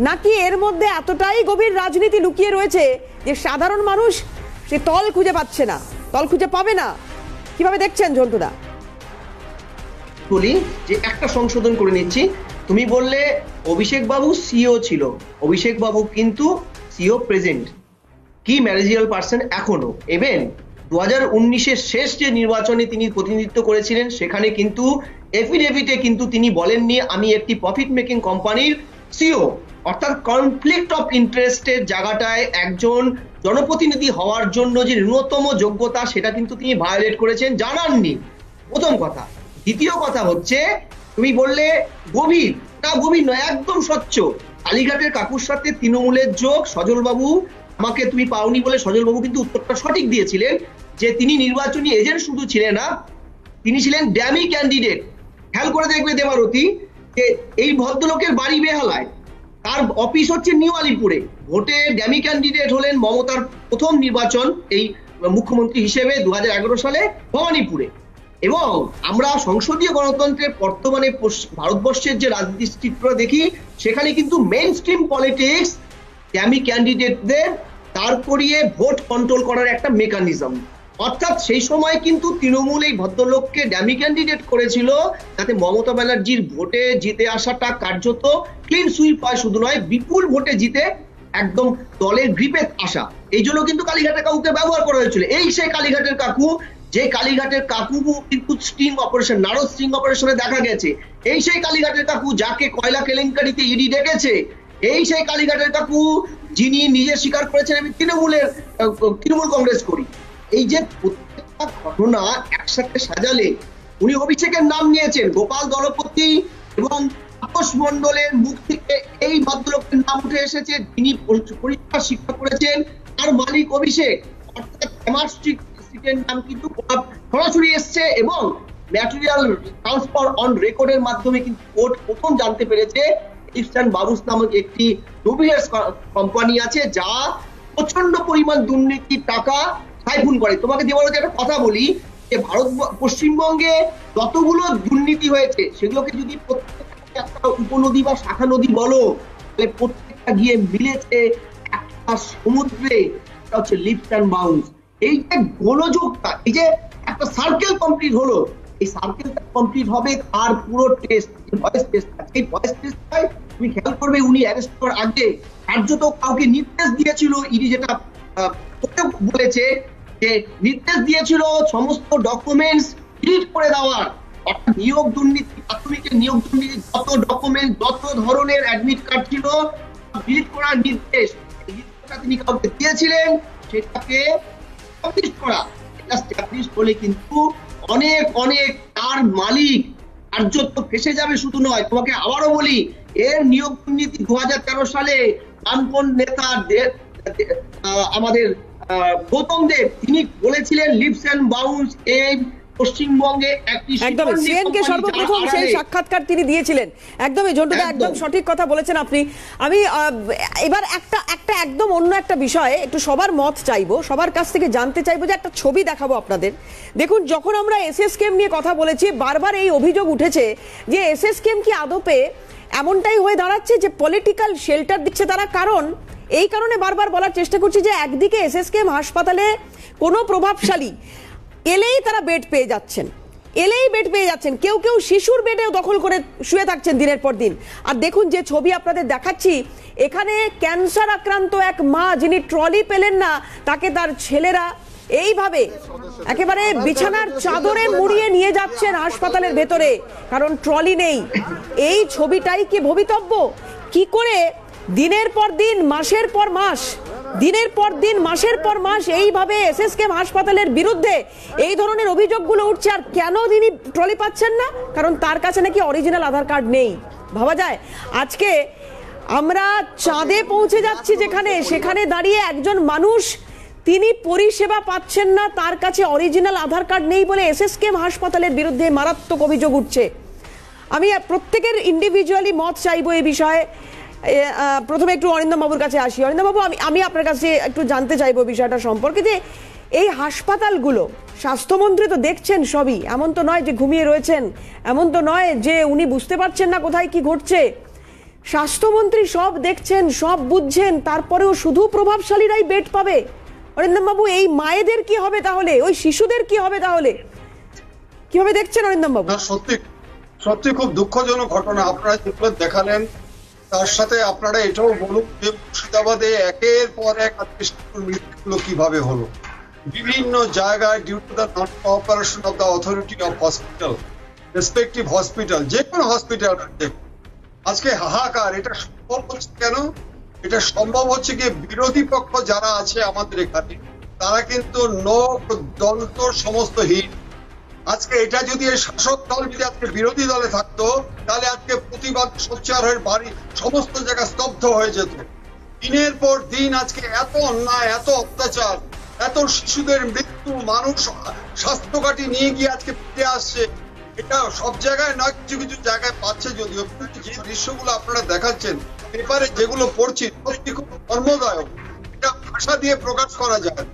নাকি এর মধ্যে এতটাই গভীর রাজনীতি লুকিয়ে রয়েছে যে সাধারণ মানুষ সে তল খুঁজে পাচ্ছে না, তল খুঁজে পাবে না? কিভাবে দেখছেন ঝন্টুদা? বলি যে একটা সংশোধন করে নিচ্ছি, তুমি বললে অভিষেক বাবু সিও ছিল, অভিষেক বাবু কিন্তু সিও প্রেজেন্ট, কি ম্যানেজারিয়াল পার্সন এখনো। ইভেন 2019-এর শেষ যে নির্বাচনে তিনি প্রতিনিধিত্ব করেছিলেন, সেখানে কিন্তু এফিডেভিটে কিন্তু তিনি বলেননি আমি একটি প্রফিট মেকিং কোম্পানির সিও, অর্থাৎ কনফ্লিক্ট অফ ইন্টারেস্টের জায়গাটায় একজন জনপ্রতিনিধি হওয়ার জন্য যে ন্যূনতম যোগ্যতা, সেটা কিন্তু তিনি ভায়োলেট করেছেন, জানাননি, প্রথম কথা। দ্বিতীয় কথা হচ্ছে, তুমি বললে গভীর, না গভীর নয়, একদম স্বচ্ছ। কালীঘাটের কাকুর সাথে তৃণমূলের যোগ, সজল বাবু আমাকে তুমি পাওনি বলে সজল বাবু কিন্তু উত্তরটা সঠিক দিয়েছিলেন যে তিনি নির্বাচনী এজেন্ট শুধু ছিলেন না, তিনি ছিলেন ড্যামি ক্যান্ডিডেট। খেয়াল করে দেখবে দেবারতী যে এই ভদ্রলোকের বাড়ি বেহালায়, তার অফিস হচ্ছে নিউ আলিপুরে। ভোটে ড্যামি ক্যান্ডিডেট হলেন মমতার প্রথম নির্বাচন এই মুখ্যমন্ত্রী হিসেবে 2011 সালে ভবানীপুরে। এবং আমরা সংসদীয় গণতন্ত্রের বর্তমানে ভারতবর্ষের যে রাজনীতির চিত্র দেখি, সেখানে কিন্তু মেইন স্ট্রিম পলিটিক্স ড্যামি ক্যান্ডিডেটদের দাঁড় করিয়ে ভোট কন্ট্রোল করার একটা মেকানিজম। অর্থাৎ সেই সময় কিন্তু তৃণমূল এই ভদ্রলোককে ড্যামি ক্যান্ডিডেট করেছিল যাতে মমতা ব্যানার্জির ভোটে জিতে আসাটা কার্যত ক্লিন সুইপ হয়, শুধু নয় বিপুল ভোটে জিতে একদম দলের গ্রিপে আসা। এই জন্য কিন্তু কালীঘাটের কাকুকে ব্যবহার করা হয়েছিল। এই সেই কালীঘাটের কাকু, যে কালীঘাটের কাকু কিন্তু স্টিং অপারেশন, নারদ স্টিং অপারেশনে দেখা গেছে। এই সেই কালীঘাটের কাকু যাকে কয়লা কেলেঙ্কারিতে ইডি ডেকেছে। এই সেই কালীঘাটের কাকু যিনি নিজে স্বীকার করেছেন আমি তৃণমূল কংগ্রেস করি। এই যে প্রত্যেকটা ঘটনা একসাথে সাজালে উনি অভিষেকের নাম নিয়েছেন, গোপাল দলপতি এবং তাপস মণ্ডলের মুখ থেকে এই ভদ্রলোকের নাম উঠে এসেছে, যিনি পরীক্ষা শিক্ষা করেছেন, তার মালিক অভিষেক। অর্থাৎ সিটের নাম কিন্তু সরাসরি এসছে এবং ম্যাটেরিয়াল ট্রান্সফার অন রেকর্ডের মাধ্যমে কিন্তু কোর্ট প্রথম জানতে পেরেছে ইস্টার্ন বাবুস নামক একটি ডুবিয়ার্স কোম্পানি আছে যা প্রচন্ড পরিমাণ দুর্নীতির টাকা সাইফুন করে। তোমাকে দেওয়ার একটা কথা বলি যে পশ্চিমবঙ্গে যতগুলো দুর্নীতি হয়েছে সেগুলোকে যদি প্রত্যেকটা একটা উপনদী বা শাখা নদী বলো, তাহলে প্রত্যেকটা গিয়ে মিলেছে একটা সমুদ্রে, এটা হচ্ছে লিফট অ্যান্ড বাউন্স। এই যে গোলযোগটা, এই যে একটা সার্কেল কমপ্লিট হলো, এই সার্কেলটা কমপ্লিট হবে তার পুরো টেস্ট, ভয়েস টেস্ট আছে। এই ভয়েস টেস্টটাই তুমি খেয়াল করবে উনি অ্যারেস্ট করার আগে কার্যত কাউকে নির্দেশ দিয়েছিল, ইডি যেটা বলেছে যে নির্দেশ দিয়েছিল সমস্ত ডকুমেন্টস ডিলিট করে দেওয়ার। অর্থাৎ নিয়োগ দুর্নীতি, প্রাথমিকের নিয়োগ দুর্নীতি যত ডকুমেন্ট, যত ধরনের অ্যাডমিট কার্ড ছিল ডিলিট করার নির্দেশ তিনি কাউকে দিয়েছিলেন, সেটাকে স্ট্যাবলিশ করা। এটা স্ট্যাবলিশ হলে কিন্তু অনেক অনেক তার মালিক কার্যত ফেসে যাবে। শুধু নয়, তোমাকে আবারও বলি, এর নিয়োগ দুর্নীতি 2013 সালে বামপন নেতা আমাদের গৌতম দেব তিনি বলেছিলেন লিভস অ্যান্ড বাউন্স এই পশ্চিমবঙ্গে একটি একদমই সিএনকে সর্বপ্রথম সেই সাক্ষাৎকার তিনি দিয়েছিলেন। একদমই ঝন্টুদা একদম সঠিক কথা বলেছেন আপনি। আমি এবার একটা একদম অন্য একটা বিষয়ে একটু সবার মত চাইবো, সবার কাছ থেকে জানতে চাইবো যে একটা ছবি দেখাবো আপনাদের। দেখুন, যখন আমরা এসএসকেএম নিয়ে কথা বলেছি বারবার এই অভিযোগ উঠেছে যে এসএসকেএম কি আদপে এমনটাই হয়ে দাঁড়াচ্ছে যে পলিটিক্যাল শেল্টার দিচ্ছে তারা। কারণ এই কারণে বারবার বলার চেষ্টা করছি যে একদিকে এসএসকেএম হাসপাতালে কোনো প্রভাবশালী এলেই তারা বেড পেয়ে যাচ্ছেন, কেউ কেউ শিশুর বেডেও দখল করে শুয়ে থাকছেন দিনের পর দিন। আর দেখুন যে ছবি আপনাদের দেখাচ্ছি, এখানে ক্যান্সার আক্রান্ত এক মা যিনি ট্রলি পেলেন না, তাকে তার ছেলেরা এইভাবে একেবারে বিছানার চাদরে মুড়িয়ে নিয়ে যাচ্ছেন হাসপাতালের ভেতরে, কারণ ট্রলি নেই। এই ছবিটাই কি ভবিতব্য? কি করে দিনের পর দিন, মাসের পর মাস, মাসের পর মাস এইভাবে এসএসকেএম হাসপাতালের বিরুদ্ধে এই ধরনের অভিযোগগুলো উঠছে। আর কেন তিনি ট্রলি পাচ্ছেন না? কারণ তার কাছে নাকি অরিজিনাল আধার কার্ড নেই। ভাবা যায়, আজকে আমরা চাঁদে পৌঁছে যাচ্ছি যেখানে, সেখানে দাঁড়িয়ে একজন মানুষ তিনি পরিষেবা পাচ্ছেন না, তার কাছে অরিজিনাল আধার কার্ড নেই বলে এসএসকেএম হাসপাতালের বিরুদ্ধে মারাত্মক অভিযোগ উঠছে। আমি প্রত্যেকের ইন্ডিভিজুয়ালি মত চাইবো এই বিষয়ে। প্রথমে একটু অরিন্দম বাবুর কাছে আসি। অরিন্দম বাবু, আমি আপনার কাছে একটু জানতে চাইবো বিষয়টা সম্পর্কে যে এই হাসপাতালগুলো, স্বাস্থ্যমন্ত্রী তো দেখছেন সবই, এমন তো নয় যে ঘুমিয়ে রয়েছেন, এমন তো নয় যে উনি বুঝতে পারছেন না কোথায় কি ঘটছে। স্বাস্থ্যমন্ত্রী সব দেখছেন, সব বুঝছেন, তারপরেও শুধু প্রভাবশালীরাই বেড পাবে। অরিন্দম বাবু, এই মায়েদের কি হবে তাহলে? ওই শিশুদের কি হবে তাহলে? কিভাবে দেখছেন অরিন্দম বাবু? সত্যি খুব দুঃখজনক ঘটনা আপনারা যেগুলো দেখালেন। তার সাথে আপনারা এটাও বলুন যে মুর্শিদাবাদে একের পর এক মৃত্যুগুলো কিভাবে হলো বিভিন্ন জায়গায় due to the non cooperation of the authority of hospital, respective hospital, যে কোনো হসপিটাল। আজকে হাহাকার। এটা সম্ভব হচ্ছে কেন? এটা সম্ভব হচ্ছে কি বিরোধী পক্ষ যারা আছে আমাদের এখানে, তারা কিন্তু দন্ত সমস্ত হীন। আজকে এটা যদি শাসক দল যদি আজকে বিরোধী দলে থাকতো, তাহলে আজকে প্রতিবাদ সোচ্চার হয়ে বাড়ি সমস্ত জায়গা স্তব্ধ হয়ে যেত। দিনের পর দিন আজকে এত অন্যায়, এত অত্যাচার, এত শিশুদের মৃত্যু, মানুষ স্বাস্থ্যঘাটি নিয়ে গিয়ে আজকে ফিরে আসছে, এটা সব জায়গায় নয়, কিছু কিছু জায়গায় পাচ্ছে। যদিও যে দৃশ্যগুলো আপনারা দেখাচ্ছেন পেপারে, যেগুলো পড়ছি, সত্যি খুব কর্মদায়ক, এটা ভাষা দিয়ে প্রকাশ করা যায়।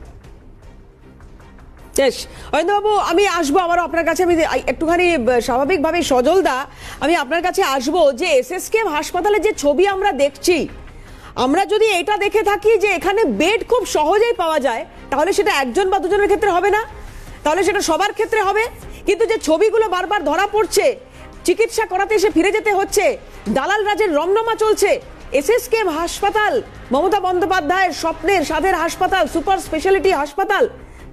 বেশ, অরিন্দমবাবু আমি আসবো আবারও আপনার কাছে। আমি একটুখানি স্বাভাবিকভাবে সজলদা আমি আপনার কাছে আসবো যে এসএসকেএম হাসপাতালে যে ছবি আমরা দেখছি, আমরা যদি এটা দেখে থাকি যে এখানে বেড খুব সহজেই পাওয়া যায়, তাহলে সেটা একজন বা দুজনের ক্ষেত্রে হবে না, তাহলে সেটা সবার ক্ষেত্রে হবে। কিন্তু যে ছবিগুলো বারবার ধরা পড়ছে, চিকিৎসা করাতে এসে ফিরে যেতে হচ্ছে, দালাল রাজের রমরমা চলছে, এসএসকেএম হাসপাতাল মমতা বন্দ্যোপাধ্যায়ের স্বপ্নের সাধের হাসপাতাল, সুপার স্পেশালিটি হাসপাতাল,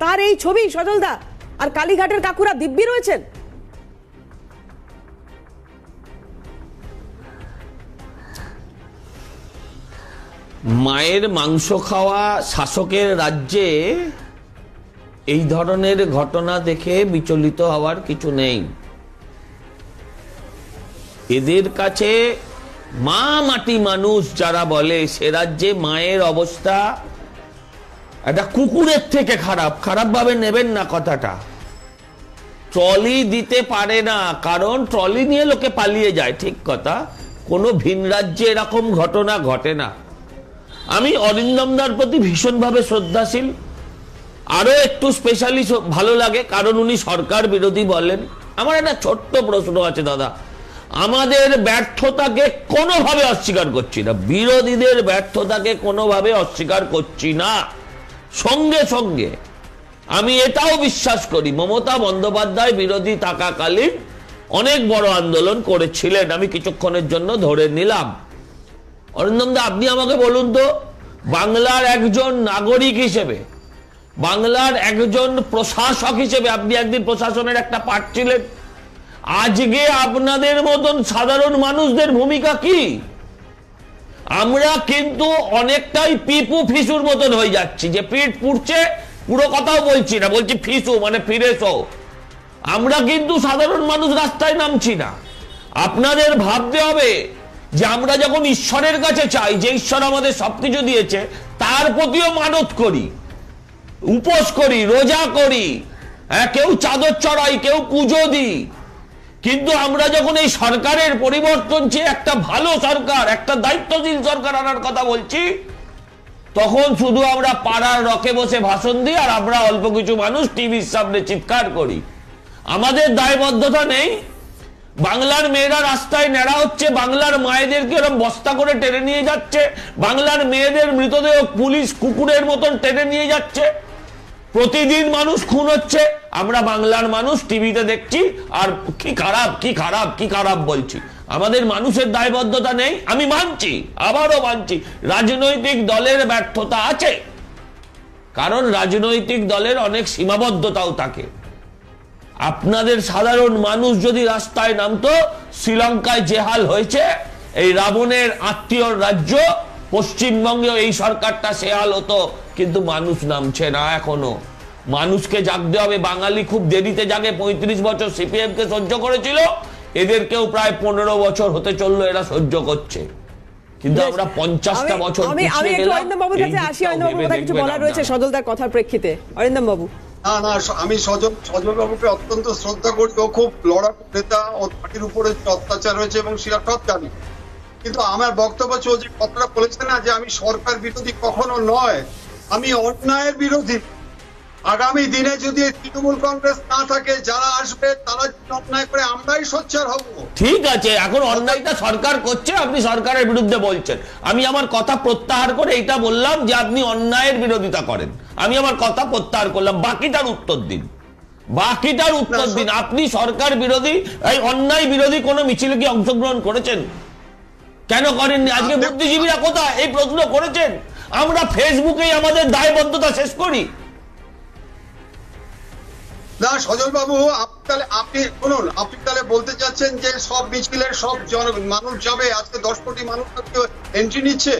তার এই ছবি সজলদা। আর কালীঘাটের কাকুরা দিব্যি রয়েছেন। মায়ের মাংস খাওয়া শাসকের রাজ্যে এই ধরনের ঘটনা দেখে বিচলিত হওয়ার কিছু নেই। এদের কাছে মা মাটি মানুষ যারা বলে, সে রাজ্যে মায়ের অবস্থা একটা কুকুরের থেকে খারাপ। খারাপ ভাবে নেবেন না কথাটা। ট্রলি দিতে পারে না, কারণ ট্রলি নিয়ে লোকে পালিয়ে যায়, ঠিক কথা। কোনো ভিন রাজ্যে এরকম ঘটনা ঘটে না। আমি অরিন্দমদার প্রতি ভীষণভাবে শ্রদ্ধাশীল, আরো একটু স্পেশালি ভালো লাগে কারণ উনি সরকার বিরোধী বলেন। আমার একটা ছোট্ট প্রশ্ন আছে দাদা, আমাদের ব্যর্থতাকে কোনোভাবে অস্বীকার করছি না, বিরোধীদের ব্যর্থতাকে কোনোভাবে অস্বীকার করছি না। সঙ্গে সঙ্গে আমি এটাও বিশ্বাস করি মমতা বন্দ্যোপাধ্যায় বিরোধী থাকাকালীন অনেক বড় আন্দোলন করেছিলেন, আমি কিছুক্ষণের জন্য ধরে নিলাম। অরিন্দমদা আপনি আমাকে বলুন তো, বাংলার একজন নাগরিক হিসেবে, বাংলার একজন প্রশাসক হিসেবে, আপনি একদিন প্রশাসনের একটা পার্ট ছিলেন, আজকে আপনাদের মতন সাধারণ মানুষদের ভূমিকা কি? আমরা কিন্তু অনেকটাই পিপু ফিসুর মতন হয়ে যাচ্ছি, যে পিঠ পুড়ছে, পুরো কথাও বলছি না, বলছি ফিসু মানে ফিরেছো। আমরা কিন্তু সাধারণ মানুষ রাস্তায় নামছি না। আপনাদের ভাবতে হবে যে আমরা যখন ঈশ্বরের কাছে চাই, যে ঈশ্বর আমাদের সবকিছু দিয়েছে, তার প্রতিও মানত করি, উপোস করি, রোজা করি, হ্যাঁ, কেউ চাদর চড়াই, কেউ পুজো দিই। কিন্তু আমরা যখন এই সরকারের পরিবর্তন চেয়ে একটা ভালো সরকার, একটা দায়িত্বশীল সরকার আনার কথা বলছি, তখন শুধু আমরা পাড়ার রকে বসে ভাষণ দিই আর আমরা অল্প কিছু মানুষ টিভির সামনে চিৎকার করি। আমাদের দায়বদ্ধতা নেই। বাংলার মেয়েরা রাস্তায় নেড়া হচ্ছে, বাংলার মায়েদেরকে এরকম বস্তা করে টেনে নিয়ে যাচ্ছে, বাংলার মেয়েদের মৃতদেহ পুলিশ কুকুরের মতন টেনে নিয়ে যাচ্ছে, প্রতিদিন মানুষ খুন হচ্ছে, আমরা বাংলার মানুষ টিভিতে দেখছি আর কি খারাপ কি খারাপ কি খারাপ বলছি। আমাদের মানুষের দায়বদ্ধতা নেই। আমি মানছি, আবারও মানছি, রাজনৈতিক দলের ব্যর্থতা আছে, কারণ রাজনৈতিক দলের অনেক সীমাবদ্ধতাও থাকে। আপনাদের সাধারণ মানুষ যদি রাস্তায় নামতো, শ্রীলঙ্কায় যে হাল হয়েছে, এই রাবণের আত্মীয় রাজ্য পশ্চিমবঙ্গেও এই সরকারটা সে হাল হতো, কিন্তু মানুষ নামছে না এখনো। মানুষকে জাগতে হবে। বাঙালি খুব দেরিতে জাগে। 35 বছর সিপিএম কে সহ্য করেছিল, এদেরকেও প্রায় 15 বছর হতে চললো এরা সহ্য করছে, কিন্তু আমরা 50টা বছর আমি একটু অরিন্দম বাবুর কাছে আসি। অরিন্দম বাবু কথা কিছু বলার রয়েছে সজলদার কথার প্রেক্ষিতে। অরিন্দম বাবু। না না, আমি সজল বাবুকে অত্যন্ত শ্রদ্ধা করি। ও খুব লড়াকু নেতা, ওর পার্টির উপরে অত্যাচার হয়েছে এবং সেটা সব জানি। কিন্তু আমার বক্তব্য হচ্ছে, ও যে কথাটা বলেছে না যে আমি সরকার বিরোধী, কখনো নয়, আমি অন্যায়ের বিরোধী। আগামী দিনে যদি তৃণমূল কংগ্রেস না থাকে, যারা আসবে তারা অন্যায় করে আমরাই সোচ্চার হব। ঠিক আছে, এখন অন্যায়টা সরকার করছে, আপনি সরকারের বিরুদ্ধে বলছেন। আমি আমার কথা প্রত্যাহার করে এটা বললাম যে আপনি অন্যায়ের বিরোধিতা করেন। আমি আমার কথা প্রত্যাহার করলাম, বাকিটার উত্তর দিন, বাকিটার উত্তর দিন। আপনি সরকার বিরোধী, এই অন্যায় বিরোধী কোন মিছিলে কি অংশগ্রহণ করেছেন? কেন করেননি? আজকে বুদ্ধিজীবীরা কোথায় এই প্রশ্ন করেছেন? আমরা ফেসবুকেই আমাদের দায়বদ্ধতা শেষ করি। না সজল বাবু, আপনি বলুন, আপনি তাহলে বলতে চাচ্ছেন যে সব মিছিলের সব মানুষ যাবে? আজকে 10 কোটি মানুষ এন্ট্রি নিচ্ছে,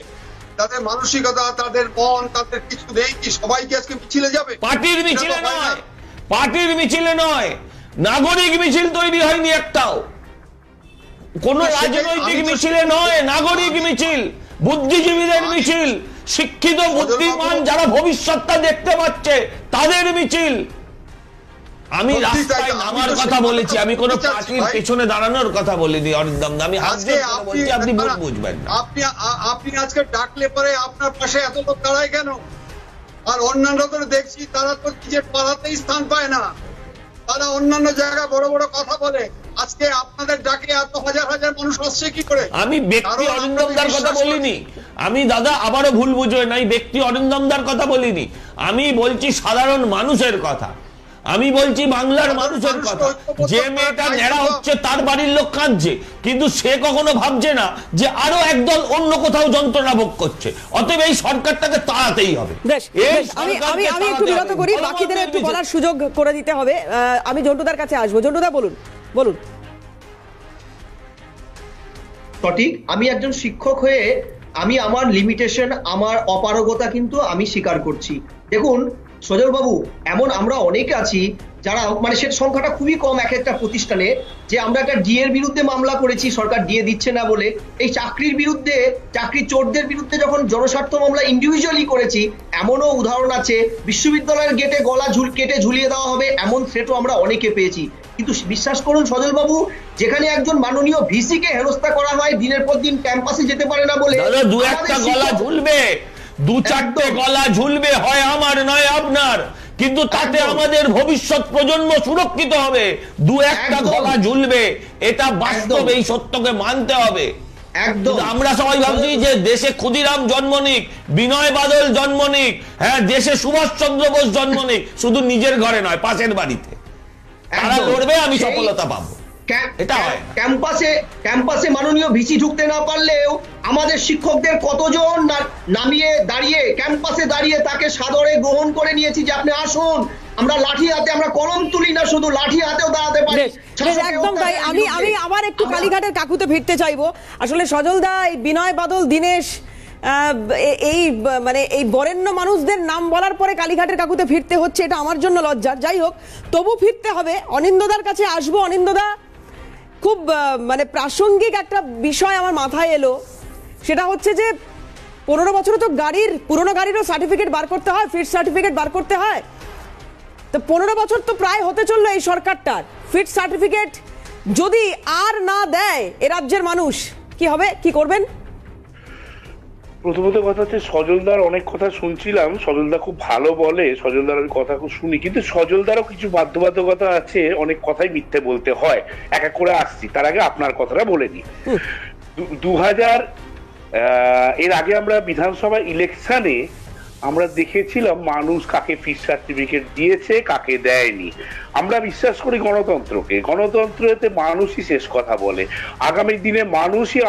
তাদের মানসিকতা, তাদের মন, তাদের কিছু নেই কি? সবাইকে আজকে মিছিলে যাবে? পার্টির মিছিলে নয়, পার্টির মিছিলে নয়, নাগরিক মিছিল তৈরি হয়নি একটাও। কোন রাজনৈতিক মিছিলে নয়, নাগরিক মিছিল, বুদ্ধিজীবীদের মিছিল, শিক্ষিত বুদ্ধিমান যারা ভবিষ্যৎটা দেখতে পাচ্ছে তাদের মিছিল। আমি রাস্তায় নামার কথা বলেছি, আমি কোনো পার্টির পেছনে দাঁড়ানোর কথা বলিনি অরিন্দম দা, আমি বলছি, আপনি ভুল বুঝবেন না। আপনি আজকে ডাকলে পরে আপনার পাশে এত লোক দাঁড়ায় কেন? আর অন্যান্য তো দেখছি তারা তো নিজের পাড়াতেই স্থান পায় না, তারা অন্যান্য জায়গায় বড় বড় কথা বলে। আজকে আপনাদের ডাকে এত হাজার হাজার মানুষ আসছে কি করে? আমি ব্যক্তি অরিন্দমদার কথা বলিনি, আমি দাদা আবারও ভুল বুঝবে নাই, ব্যক্তি অরিন্দমদার কথা বলিনি, আমি বলছি সাধারণ মানুষের কথা, আমি বলছি বাংলার মানুষের কথা। যে মেয়েটা ন্যাড়া হচ্ছে তার বাড়ির লোক কাঁদছে, কিন্তু সে কখনো ভাবছে না যে আরো একদল অন্য কোথাও যন্ত্রণা ভোগ করছে। অতএব এই সরকারটাকে তাড়াতেই হবে। আমি একটু বিরত করি, বাকিদের একটু বলার সুযোগ করে দিতে হবে। আমি জন্টুদার কাছে আসবো। জন্টুদা বলুন। সঠিক, আমি একজন শিক্ষক হয়ে আমি আমার লিমিটেশন, আমার অপারগতা কিন্তু আমি স্বীকার করছি। দেখুন সজল বাবু, এমন আমরা অনেকে আছি যারা মানে সে সংখ্যাটা খুবই কম এক একটা প্রতিষ্ঠানে, যে আমরা একটা ডিএর বিরুদ্ধে মামলা করেছি, সরকার ডিএ দিচ্ছে না বলে। এই চাকরির বিরুদ্ধে, চাকরির চোরদের বিরুদ্ধে যখন জনস্বার্থ মামলা ইন্ডিভিজুয়ালি করেছি, এমনও উদাহরণ আছে বিশ্ববিদ্যালয়ের গেটে গলা কেটে ঝুলিয়ে দেওয়া হবে, এমন থ্রেটও আমরা অনেকে পেয়েছি। কিন্তু বিশ্বাস করুন সজল বাবু, যেখানে একজন মাননীয় ভিসি কে হেনস্থা করা হয়, দিনের পর দিন ক্যাম্পাসে যেতে পারে না বলে, দু একটা গলা ঝুলবে, দু চারটে গলা ঝুলবে, হয় আমার নয় আপনার, কিন্তু তাতে আমাদের ভবিষ্যৎ প্রজন্ম সুরক্ষিত হবে। দু একটা গলা ঝুলবে, এটা বাস্তব, এই সত্যকে মানতে হবে। একদম। আমরা সবাই ভাবছি যে দেশে ক্ষুদিরাম জন্ম নিক, বিনয় বাদল জন্ম নিক, হ্যাঁ দেশে সুভাষচন্দ্র বোস জন্ম নিক, শুধু নিজের ঘরে নয়, পাশের বাড়িতে। তারা লড়বে, আমি সফলতা পাবো। ক্যাম্পাসে মাননীয় ভিসি ঢুকতে না পারলেও আমাদের শিক্ষকদের কতজন নামিয়ে দাঁড়িয়ে ক্যাম্পাসে দাঁড়িয়ে তাকে সাদরে গ্রহণ করে নিয়েছি যে আপনি আসুন, আমরা লাঠি হাতে, আমরা কলম তুলি না, শুধু লাঠি হাতেও দাঁড়াতে পারি। একদম তাই। আমি আবার একটু কালীঘাটের কাকুতে ফিরতে চাইবো। আসলে সজলদা, এই বিনয় বাদল, দীনেশ, এই মানে এই বরেণ্য মানুষদের নাম বলার পরে কালীঘাটের কাকুতে ফিরতে হচ্ছে, এটা আমার জন্য লজ্জার। যাই হোক, তবু ফিরতে হবে। অনিন্দদার কাছে আসবো। অনিন্দদা, খুব মানে প্রাসঙ্গিক একটা বিষয় আমার মাথায় এলো, সেটা হচ্ছে যে 15 বছরে তো পুরোনো গাড়িরও সার্টিফিকেট বার করতে হয়, ফিট সার্টিফিকেট বার করতে হয়। তো 15 বছর তো প্রায় হতে চললো এই সরকারটার। ফিট সার্টিফিকেট যদি আর না দেয় এ রাজ্যের মানুষ, কি হবে, কি করবেন? প্রথমত কথা হচ্ছে, সজলদার অনেক কথা শুনছিলাম, সজলদা খুব ভালো বলে, সজলদার আমি কথা খুব শুনি, কিন্তু সজলদারও কিছু বাধ্যবাধকতা আছে, অনেক কথাই মিথ্যে বলতে হয়। এক এক করে আসছি, তার আগে আপনার কথাটা বলে নিই। 2000 এর আগে আমরা বিধানসভা ইলেকশনে আমরা দেখেছিলাম মানুষ কাকে ফিট সার্টিফিকেট দিয়েছে, কাকে দেয়নি। আমরা বিশ্বাস করি গণতন্ত্রকে, গণতন্ত্রতে মানুষই শেষ কথা বলে। আগামী দিনে মানুষই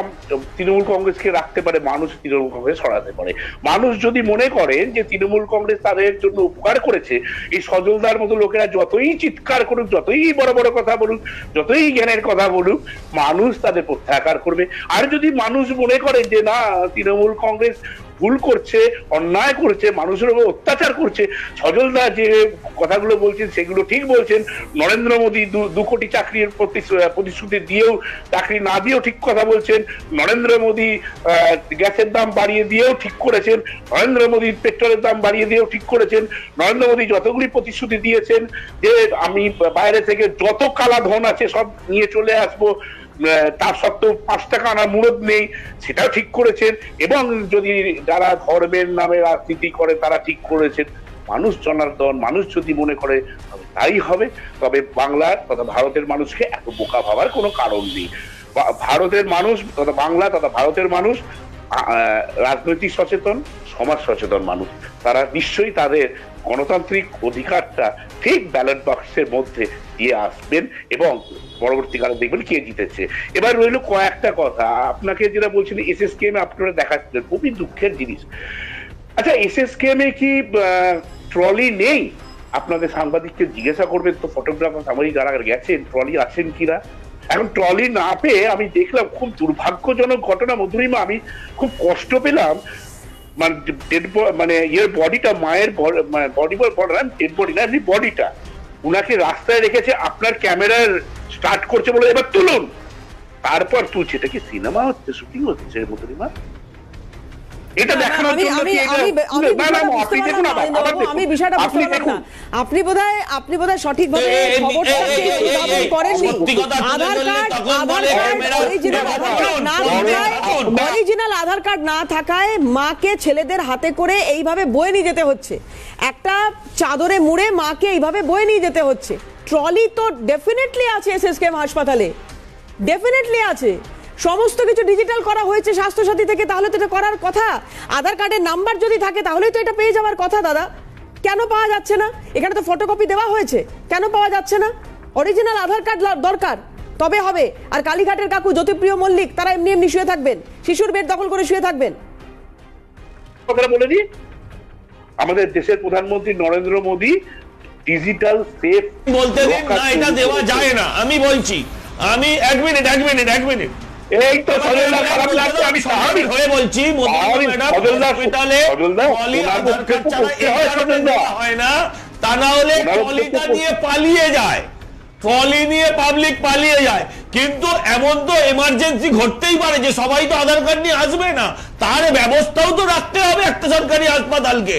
তৃণমূল কংগ্রেসকে রাখতে পারে, মানুষ তৃণমূল কংগ্রেস সরাতে পারে। মানুষ যদি মনে করেন যে তৃণমূল কংগ্রেস তাদের জন্য উপকার করেছে, এই সজলদার মতো লোকেরা যতই চিৎকার করুক, যতই বড় বড় কথা বলুক, যতই জ্ঞানের কথা বলুক, মানুষ তাদের প্রত্যাহার করবে। আর যদি মানুষ মনে করে যে না, তৃণমূল কংগ্রেস ভুল করছে, অন্যায় করছে, মানুষের উপর অত্যাচার করছে, সজলদা যে কথাগুলো বলছেন সেগুলো ঠিক বলছেন। নরেন্দ্র মোদী 2 কোটি চাকরির প্রতিশ্রুতি দিয়েও চাকরি না দিয়েও ঠিক কথা বলছেন। নরেন্দ্র মোদী গ্যাসের দাম বাড়িয়ে দিয়েও ঠিক করেছেন। নরেন্দ্র মোদী পেট্রোলের দাম বাড়িয়ে দিয়েও ঠিক করেছেন। নরেন্দ্র মোদী যতগুলি প্রতিশ্রুতি দিয়েছেন যে আমি বাইরে থেকে যত কালা ধন আছে সব নিয়ে চলে আসবো, তার সত্ত্বেও 5 টাকা আনার মুরদ নেই, সেটাও ঠিক করেছেন। এবং যদি যারা ধর্মের নামে রাজনীতি করে তারা ঠিক করেছেন। মানুষ জনার্দন, মানুষ যদি মনে করে তাই হবে, তবে বাংলার তথা ভারতের মানুষকে এত বোকা ভাবার কোনো কারণ নেই। ভারতের মানুষ তথা বাংলা তথা ভারতের মানুষ রাজনৈতিক সচেতন, সমাজ সচেতন মানুষ। তারা নিশ্চয়ই তাদের গণতান্ত্রিক অধিকারটা ঠিক ব্যালট বক্সের মধ্যে দিয়ে আসবেন এবং পরবর্তীকালে দেখবেন কে জিতেছে। এবার রইল কয়েকটা কথা। আপনাকে যেটা বলছেন এসএসকেএম আপনারা দেখাচ্ছিলেন, খুবই দুঃখের জিনিস। আচ্ছা, এসএসকেএম এ কি ট্রলি নেই? আপনাদের সাংবাদিককে জিজ্ঞাসা করবেন তো, ফটোগ্রাফার সাংবাদিক যারা গেছেন ট্রলি আছেন কিনা। এখন ট্রলি না পেয়ে আমি দেখলাম খুব দুর্ভাগ্যজনক ঘটনা মধুরিমা, আমি খুব কষ্ট পেলাম। মানে এর বডিটা, মায়ের বডি না, ডেড বডি না, এমনি বডিটা উনাকে রাস্তায় রেখেছে, আপনার ক্যামেরার স্টার্ট করছে বলে এবার তুলুন, তারপর তুলছে। এটা কি সিনেমা হচ্ছে, শুটিং হচ্ছে মধুরিমা? এটা দেখানোর জন্য কি আমি বিষয়টা বুঝতে পারলাম না। আপনি বোধহয় সঠিকভাবে খবরটা উপস্থাপন করেননি। অরিজিনাল আধার কার্ড না থাকায় মাকে ছেলেদের হাতে করে এইভাবে বয়ে নিয়ে যেতে হচ্ছে, একটা চাদরে মুড়ে মাকে এইভাবে বয়ে নিয়ে যেতে হচ্ছে। ট্রলি তো ডেফিনেটলি আছে এসএসকেএম হাসপাতালে, ডেফিনেটলি আছে, সমস্ত কিছু ডিজিটাল করা হয়েছে স্বাস্থ্যসাথী থেকে, তাহলে তো এটা করার কথা। আধার কার্ডের নাম্বার যদি থাকে তাহলেই তো এটা পেয়ে যাওয়ার কথা দাদা, কেন পাওয়া যাচ্ছে না? এখানে তো ফটোকপি দেওয়া হয়েছে, কেন পাওয়া যাচ্ছে না? অরিজিনাল আধার কার্ড দরকার, তবে হবে। আর কালীঘাটের কাকু জ্যোতিপ্রিয় মল্লিক তারা এমনি এমনি শুয়ে থাকবেন, শিশুর বেড দখল করে শুয়ে থাকবেন। বলে দিই, আমাদের দেশের প্রধানমন্ত্রী নরেন্দ্র মোদী ডিজিটাল সেফ বলতে দিন না, এটা দেওয়া যায় না। আমি বলছি, আমি এক মিনিট এই তো সজলদা খারাপ লাগছে, আমি স্বাভাবিক হয়ে বলছি, হয় না, তা না হলে ট্রলিটা নিয়ে পালিয়ে যায়, ট্রলি নিয়ে পাবলিক পালিয়ে যায়। কিন্তু এমন তো এমার্জেন্সি ঘটতেই পারে যে সবাই তো আধার কার্ড নিয়ে আসবে না, তার ব্যবস্থাও তো রাখতে হবে একটা সরকারি হাসপাতালকে।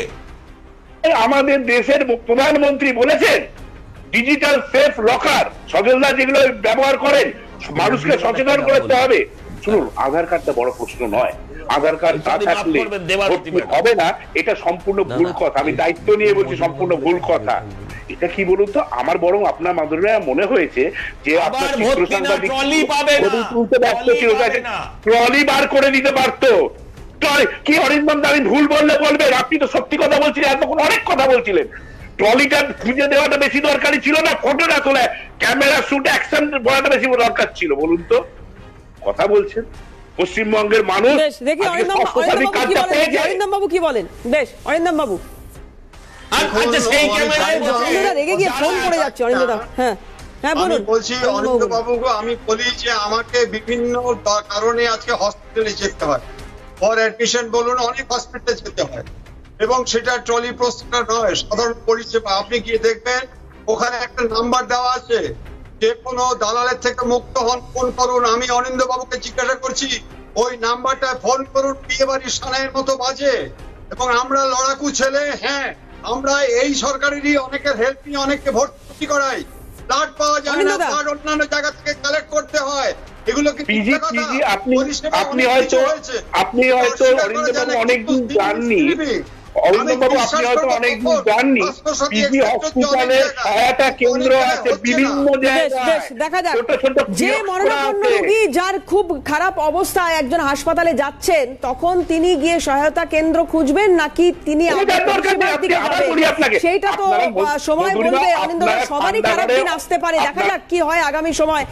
আমাদের দেশের প্রধানমন্ত্রী বলেছেন ডিজিটাল সেফ লকার, সজলদা যেগুলো ব্যবহার করেন মানুষকে সচেতন করতে হবে। শুনুন, আধার কার্ডটা বড় প্রশ্ন নয়, আধার কার্ড না থাকলে হবে না, এটা সম্পূর্ণ ভুল কথা। আমি দায়িত্ব নিয়ে বলছি, সম্পূর্ণ ভুল কথা। এটা কি বলুন তো, আমার বরং আপনার মাধুরীরা মনে হয়েছে যে আপনার চিত্র সাংবাদিক ট্রলি বার করে দিতে পারতো। কি অরিন্দম দা, আমি ভুল বললে বলবেন, আপনি তো সত্যি কথা বলছিলেন, এতক্ষণ অনেক কথা বলছিলেন। ট্রলিটা খুঁজে দেওয়াটা বেশি দরকারি ছিল না, ফটোটা তোলা, ক্যামেরা শুট অ্যাকশন বলাটা বেশি দরকার ছিল? বলুন তো, কথা বলছেন পশ্চিমবঙ্গের মানুষ। দেখি অরিন্দম বাবু কি বলেন, বেশ অরিন্দম বাবু। আচ্ছা, সেই ক্যামেরায় রেগে গিয়ে ফোন করে যাচ্ছে অরিন্দম। হ্যাঁ হ্যাঁ বলুন। বলছি অরিন্দম বাবুকে আমি বলি যে আমাকে বিভিন্ন কারণে আজকে হসপিটালে যেতে হয়, ফর অ্যাডমিশন বলুন, অনেক হসপিটালে যেতে হয়, এবং সেটা ট্রলি প্রস্তুত নয়, সাধারণ পরিষেবা। আপনি গিয়ে দেখবেন ওখানে একটা নাম্বার দেওয়া আছে, যে কোনো দালালের থেকে মুক্ত হন, ফোন করুন। আমি অরিন্দম বাবুকে জিজ্ঞাসা করছি, ওই নাম্বারটা ফোন করুন, বিয়ে বাড়ির সানাইয়ের মতো বাজে। এবং আমরা লড়াকু ছেলে, হ্যাঁ আমরা এই সরকারেরই অনেকের হেল্প নিয়ে অনেককে ভর্তি করাই, ব্লাড পাওয়া যায় না, ব্লাড অন্যান্য জায়গা থেকে কালেক্ট করতে হয়। এগুলো কি আপনি হয়তো অরিন্দম বাবু অনেকদিন জাননি, অরিন্দম বাবু আপনি হয়তো অনেকদিন জাননি, পিজি হসপিটালে সহায়তা কেন্দ্র আছে বিভিন্ন জায়গায়। দেখা যাক, যে মরণাপন্ন রোগী যার খুব খারাপ অবস্থায় একজন হাসপাতালে যাচ্ছেন, তখন তিনি গিয়ে সহায়তা কেন্দ্র খুঁজবেন নাকি তিনি সেইটা তো সময় বলবে। অরিন্দম, সবারই খারাপ দিন আসতে পারে, দেখা যাক কি হয় আগামী সময়।